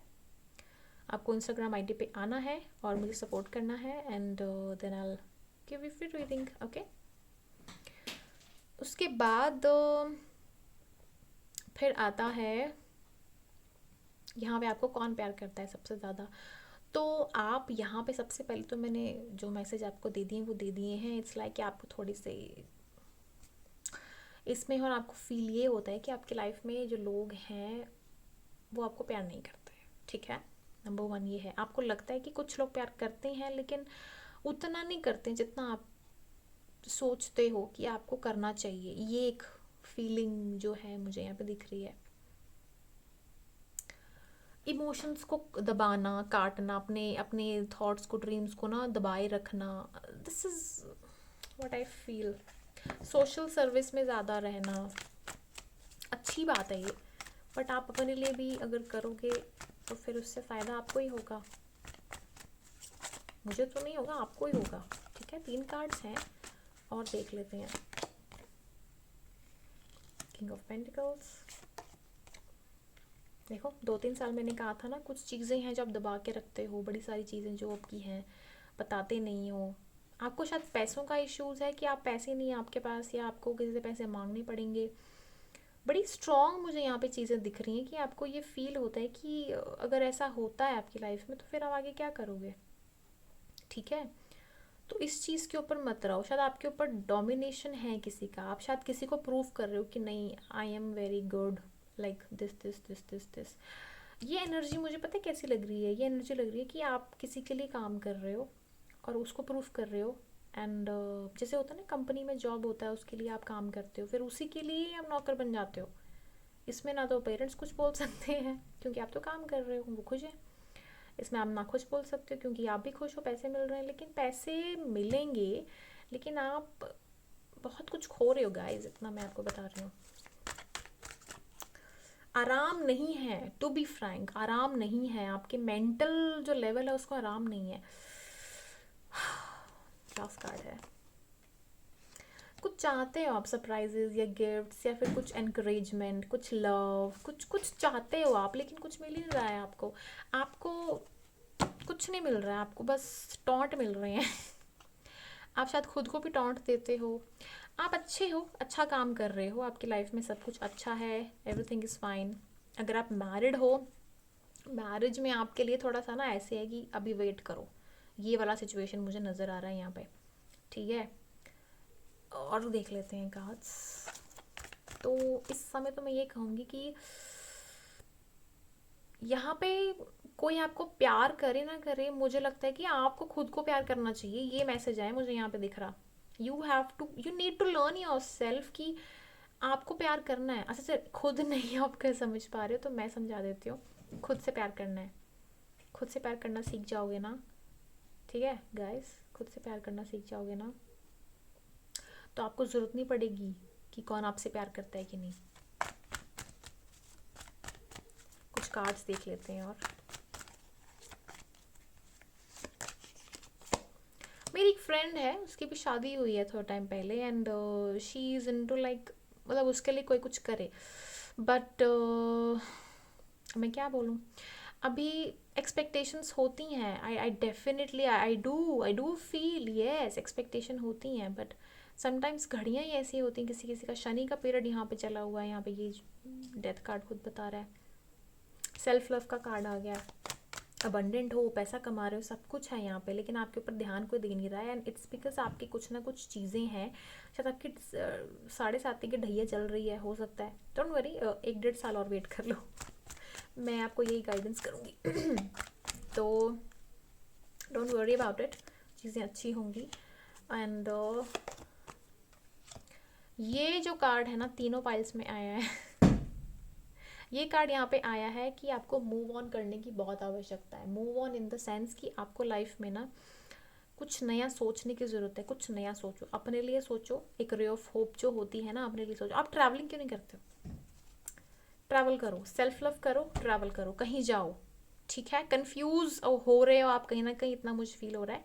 आपको इंस्टाग्राम आईडी पे आना है और मुझे सपोर्ट करना है, and then I give you free reading, okay. उसके बाद फिर आता है यहाँ पे आपको कौन प्यार करता है सबसे ज़्यादा। तो आप यहाँ पे सबसे पहले तो मैंने जो मैसेज आपको दे दिए वो दे दिए हैं। इट्स लाइक कि आपको थोड़ी सी इसमें, और आपको फील ये होता है कि आपकी लाइफ में जो लोग हैं वो आपको प्यार नहीं करते, ठीक है। नंबर 1 ये है। आपको लगता है कि कुछ लोग प्यार करते हैं, लेकिन उतना नहीं करते जितना आप सोचते हो कि आपको करना चाहिए। ये एक फीलिंग जो है मुझे यहाँ पे दिख रही है। इमोशंस को दबाना, काटना, अपने अपने थॉट्स को, ड्रीम्स को ना दबाए रखना, this is what I feel. Social service में ज़्यादा रहना अच्छी बात है ये, बट आप अपने लिए भी अगर करोगे तो फिर उससे फ़ायदा आपको ही होगा, मुझे तो नहीं होगा, आपको ही होगा। ठीक है, 3 कार्ड्स हैं और देख लेते हैं। King of pentacles. देखो 2-3 साल मैंने कहा था ना, कुछ चीज़ें हैं जो आप दबा के रखते हो, बड़ी सारी चीज़ें जो आपकी हैं बताते नहीं हो। आपको शायद पैसों का इश्यूज़ है कि आप पैसे नहीं है आपके पास, या आपको किसी से पैसे मांगने पड़ेंगे। बड़ी स्ट्रॉन्ग मुझे यहाँ पे चीज़ें दिख रही हैं कि आपको ये फील होता है कि अगर ऐसा होता है आपकी लाइफ में तो फिर आप आगे क्या करोगे। ठीक है, तो इस चीज़ के ऊपर मत रहो। शायद आपके ऊपर डोमिनेशन है किसी का, आप शायद किसी को प्रूव कर रहे हो कि नहीं, I am very good, like this this this this this. ये एनर्जी मुझे पता है कैसी लग रही है, ये एनर्जी लग रही है कि आप किसी के लिए काम कर रहे हो और उसको प्रूफ कर रहे हो। एंड जैसे होता है ना, कंपनी में जॉब होता है, उसके लिए आप काम करते हो, फिर उसी के लिए आप नौकर बन जाते हो। इसमें ना तो पेरेंट्स कुछ बोल सकते हैं क्योंकि आप तो काम कर रहे हो, वो खुश है। इसमें आप ना खुश बोल सकते हो क्योंकि आप भी खुश हो, पैसे मिल रहे हैं। लेकिन पैसे मिलेंगे, लेकिन आप बहुत कुछ खो रहे हो गाइस, इतना मैं आपको बता रही हूँ। आराम नहीं है, टू बी फ्रैंक, आराम नहीं है। आपके मेंटल जो लेवल है उसको आराम नहीं है। लास्ट कार्ड है, कुछ चाहते हो आप, सरप्राइजेस या गिफ्ट्स या फिर कुछ एनकरेजमेंट, कुछ लव, कुछ कुछ चाहते हो आप, लेकिन कुछ मिल ही नहीं रहा है आपको। आपको कुछ नहीं मिल रहा है, आपको बस टॉन्ट मिल रहे हैं। आप शायद खुद को भी टॉन्ट देते हो। आप अच्छे हो, अच्छा काम कर रहे हो, आपकी लाइफ में सब कुछ अच्छा है, एवरीथिंग इज़ फाइन। अगर आप मैरिड हो, मैरिज में आपके लिए थोड़ा सा ना ऐसे है कि अभी वेट करो, ये वाला सिचुएशन मुझे नज़र आ रहा है यहाँ पे। ठीक है, और देख लेते हैं कार्ड्स। तो इस समय तो मैं ये कहूँगी कि यहाँ पे कोई आपको प्यार करे ना करे, मुझे लगता है कि आपको खुद को प्यार करना चाहिए, ये मैसेज है मुझे यहाँ पे दिख रहा। You need to learn yourself कि आपको प्यार करना है। अच्छा से खुद नहीं आप कर समझ पा रहे हो तो मैं समझा देती हूँ। खुद से प्यार करना है, खुद से प्यार करना सीख जाओगे ना, ठीक है गाइस, खुद से प्यार करना सीख जाओगे ना तो आपको ज़रूरत नहीं पड़ेगी कि कौन आपसे प्यार करता है कि नहीं। कुछ कार्ड्स देख लेते हैं। और मेरी एक फ्रेंड है, उसकी भी शादी हुई है थोड़ा टाइम पहले, and she is into like, मतलब उसके लिए कोई कुछ करे, बट मैं क्या बोलूँ, अभी एक्सपेक्टेशंस होती हैं। I definitely I do feel yes, expectation होती हैं, बट समटाइम्स घड़ियाँ ही ऐसी होती हैं। किसी किसी का शनि का पीरियड यहाँ पे चला हुआ है, यहाँ पे ये डेथ कार्ड खुद बता रहा है। सेल्फ लव का कार्ड आ गया, अबंडेंट हो, पैसा कमा रहे हो, सब कुछ है यहाँ पे, लेकिन आपके ऊपर ध्यान कोई दे नहीं रहा है। एंड इट्स बिकॉज आपकी कुछ ना कुछ चीज़ें हैं, शायद आपकी 7.5 की ढैया चल रही है, हो सकता है। डोंट वरी, 1-1.5 साल और वेट कर लो। मैं आपको यही गाइडेंस करूँगी। तो डोंट वरी अबाउट इट, चीज़ें अच्छी होंगी। एंड ये जो कार्ड है ना, तीनों पाइल्स में आया है। ये कार्ड यहाँ पे आया है कि आपको मूव ऑन करने की बहुत आवश्यकता है। Move on in the sense कि आपको लाइफ में ना कुछ नया सोचने की ज़रूरत है। कुछ नया सोचो, अपने लिए सोचो, एक रे ऑफ होप जो होती है ना, अपने लिए सोचो। आप ट्रैवलिंग क्यों नहीं करते हो? ट्रैवल करो, सेल्फ लव करो, ट्रैवल करो, कहीं जाओ। ठीक है, कंफ्यूज हो रहे हो आप कहीं ना कहीं, इतना मुझे फील हो रहा है।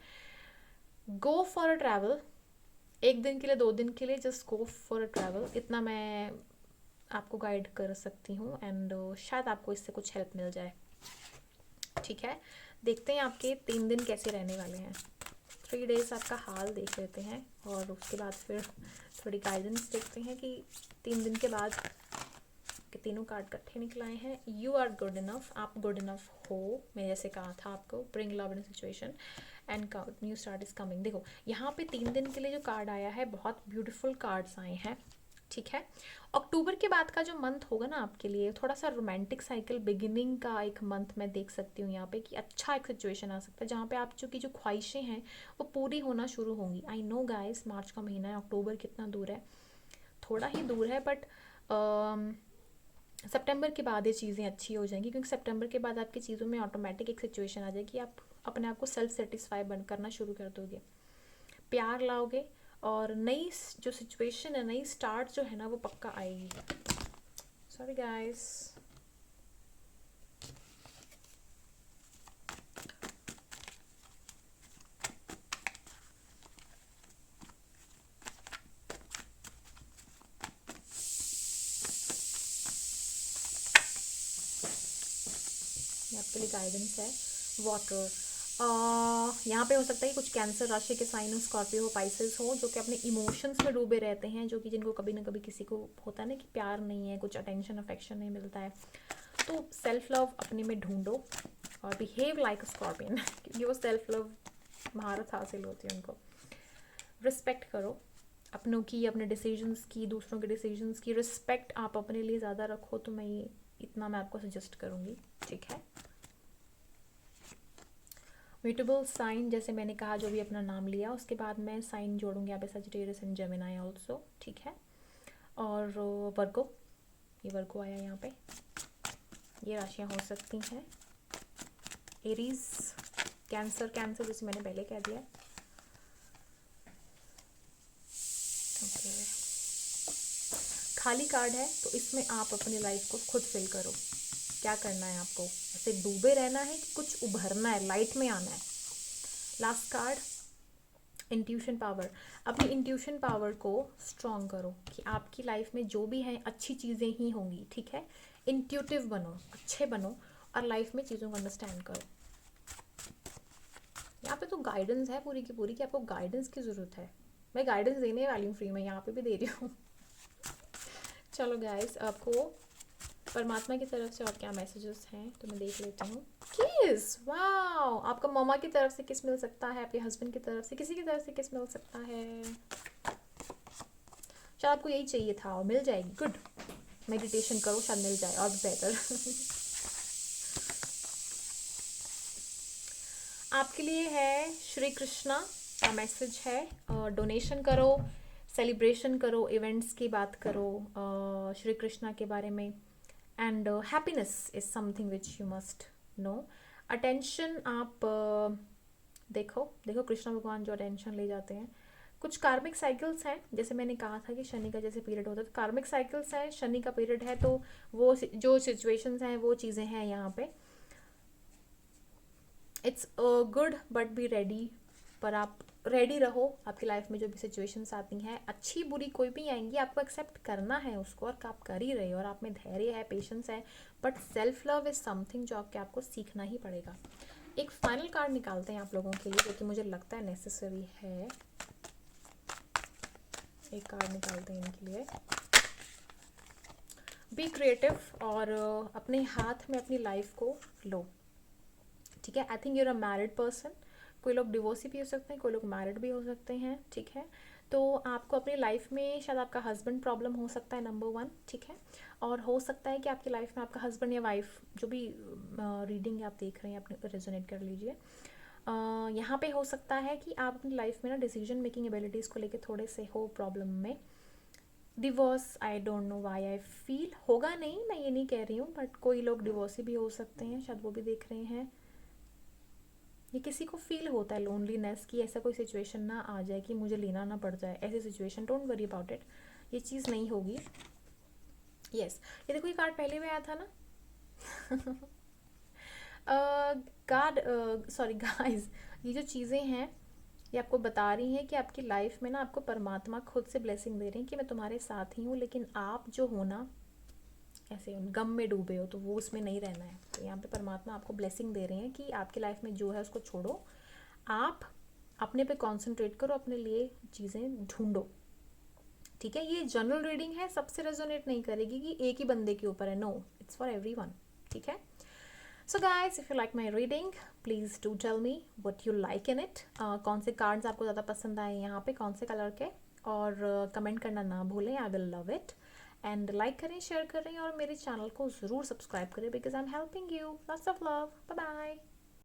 गो फॉर अ ट्रैवल, 1 दिन के लिए, 2 दिन के लिए, just go for a travel, इतना मैं आपको गाइड कर सकती हूँ। एंड शायद आपको इससे कुछ हेल्प मिल जाए। ठीक है, देखते हैं आपके 3 दिन कैसे रहने वाले हैं। 3 डेज आपका हाल देख लेते हैं और उसके बाद फिर थोड़ी गाइडेंस देखते हैं कि 3 दिन के बाद के तीनों कार्ड इकट्ठे निकल आए हैं। यू आर गुड इनफ, आप गुड इनफ हो, मैं जैसे कहा था आपको, bring love in situation and new start is coming. देखो यहाँ पे 3 दिन के लिए जो कार्ड आया है, बहुत ब्यूटीफुल कार्ड्स आए हैं। ठीक है, अक्टूबर के बाद का जो मंथ होगा ना आपके लिए, थोड़ा सा रोमांटिक साइकिल बिगिनिंग का एक मंथ मैं देख सकती हूँ यहाँ पे, कि अच्छा एक सिचुएशन आ सकता है जहाँ पे आप जो ख्वाहिशें हैं वो पूरी होना शुरू होंगी। आई नो गाइस, मार्च का महीना है, अक्टूबर कितना दूर है, थोड़ा ही दूर है, बट सितंबर के बाद ये चीज़ें अच्छी हो जाएंगी, क्योंकि सितंबर के बाद आपकी चीज़ों में ऑटोमेटिक एक सिचुएशन आ जाएगी, आप अपने आप को सेल्फ सेटिस्फाई बंद करना शुरू कर दोगे, प्यार लाओगे, और नई जो सिचुएशन है, नई स्टार्ट जो है ना, वो पक्का आएगी। Sorry guys. आपके लिए गाइडेंस है। वाटर, यहाँ पे हो सकता है कि कुछ कैंसर राशि के साइन हो, स्कॉर्पियो हो, पाइसेस हो, जो कि अपने इमोशंस में डूबे रहते हैं, जो कि जिनको कभी ना कभी किसी को होता है ना कि प्यार नहीं है, कुछ अटेंशन अफेक्शन नहीं मिलता है। तो सेल्फ लव अपने में ढूंढो और बिहेव लाइक अ स्कॉर्पियन क्योंकि वो सेल्फ लव महारत हासिल होती है उनको। रिस्पेक्ट करो अपनों की, अपने डिसीजंस की, दूसरों के डिसीजंस की रिस्पेक्ट आप अपने लिए ज़्यादा रखो, तो मैं आपको सजेस्ट करूँगी, ठीक है। म्यूटेबल साइन, जैसे मैंने कहा जो भी अपना नाम लिया उसके बाद मैं साइन जोड़ूंगी यहाँ पे, सजिटेरियस एंड जेमिनाई ऑल्सो, ठीक है। और वर्गो, ये वर्गो आया यहाँ पे, ये राशियाँ हो सकती हैं। एरीज, कैंसर, कैंसर जैसे मैंने पहले कह दिया। ओके, खाली कार्ड है तो इसमें आप अपनी लाइफ को खुद फिल करो। क्या करना है आपको, ऐसे डूबे रहना है कि कुछ उभरना है, लाइट में आना है। Last card, intuition power. अपनी इंट्यूशन पावर को स्ट्रॉन्ग करो कि आपकी लाइफ में जो भी है अच्छी चीज़ें ही होंगी, ठीक है। इंट्यूटिव बनो, अच्छे बनो और लाइफ में चीज़ों को अंडरस्टैंड करो। यहाँ पे तो गाइडेंस है पूरी की पूरी कि आपको गाइडेंस की ज़रूरत है। मैं गाइडेंस देने वाली हूँ फ्री में, यहाँ पे भी दे रही हूँ। चलो गाइस, आपको परमात्मा की तरफ से और क्या मैसेजेस हैं तो मैं देख लेती हूँ। किस, वाओ, आपका मम्मा की तरफ से किस मिल सकता है, आपके हस्बैंड की तरफ से, किसी की तरफ से किस मिल सकता है। शायद आपको यही चाहिए था और मिल जाएगी। गुड, मेडिटेशन करो, शायद मिल जाए और बेटर। आपके लिए है श्री कृष्णा का मैसेज है, डोनेशन करो, सेलिब्रेशन करो, इवेंट्स की बात करो श्री कृष्णा के बारे में। And happiness is something which you must know. Attention आप देखो देखो, कृष्ण भगवान जो अटेंशन ले जाते हैं। कुछ कार्मिक साइकिल्स हैं, जैसे मैंने कहा था कि शनि का जैसे पीरियड होता है, तो कार्मिक साइकिल्स हैं, शनि का पीरियड है, तो वो जो सिचुएशंस हैं वो चीज़ें हैं यहाँ पे। It's good but be ready, पर आप रेडी रहो। आपकी लाइफ में जो भी सिचुएशंस आती हैं, अच्छी बुरी कोई भी आएंगी, आपको एक्सेप्ट करना है उसको, और आप कर ही रहे हो और आप में धैर्य है, पेशेंस है। But self love is something जो आपको सीखना ही पड़ेगा। एक फाइनल कार्ड निकालते हैं आप लोगों के लिए, जो कि मुझे लगता है नेसेसरी है। एक कार्ड निकालते हैं इनके लिए। बी क्रिएटिव और अपने हाथ में अपनी लाइफ को लो, ठीक है। I think you're a married person, कोई लोग डिवोर्सी भी हो सकते हैं, कोई लोग मैरिड भी हो सकते हैं, ठीक है। तो आपको अपनी लाइफ में शायद आपका हस्बैंड प्रॉब्लम हो सकता है, नंबर 1, ठीक है। और हो सकता है कि आपकी लाइफ में आपका हस्बैंड या वाइफ, जो भी रीडिंग आप देख रहे हैं अपने रेजोनेट कर लीजिए। यहाँ पे हो सकता है कि आप अपनी लाइफ में ना डिसीजन मेकिंग एबिलिटीज़ को लेके थोड़े से हो प्रॉब्लम में। Divorce, I don't know why I feel होगा नहीं, मैं ये नहीं कह रही हूँ, बट कोई लोग डिवोर्सी भी हो सकते हैं, शायद वो भी देख रहे हैं। ये किसी को फील होता है लोनलीनेस की, ऐसा कोई सिचुएशन ना आ जाए कि मुझे लेना ना पड़ जाए, ऐसी situation, don't worry about it, ये चीज़ नहीं होगी। यस, ये देखो, ये कार्ड पहले में आया था ना। गॉड, सॉरी गाइस, ये जो चीज़ें हैं ये आपको बता रही हैं कि आपकी लाइफ में ना आपको परमात्मा खुद से ब्लेसिंग दे रहे हैं कि मैं तुम्हारे साथ ही हूँ, लेकिन आप जो हो ना ऐसे गम में डूबे हो, तो वो उसमें नहीं रहना है। तो यहाँ पे परमात्मा आपको ब्लेसिंग दे रहे हैं कि आपकी लाइफ में जो है उसको छोड़ो, आप अपने पे कंसंट्रेट करो, अपने लिए चीज़ें ढूंढो, ठीक है। ये जनरल रीडिंग है, सबसे रेजोनेट नहीं करेगी कि एक ही बंदे के ऊपर है, नो, इट्स फॉर एवरीवन, ठीक है। So guys, if you like my reading please do tell me what you like in it. कौन से कार्ड्स आपको ज़्यादा पसंद आए यहाँ पे, कौन से कलर के, और कमेंट करना ना भूलें, I will love it. And like करें, शेयर करें और मेरे चैनल को ज़रूर सब्सक्राइब करें, because I am helping you. Lots of love, bye bye.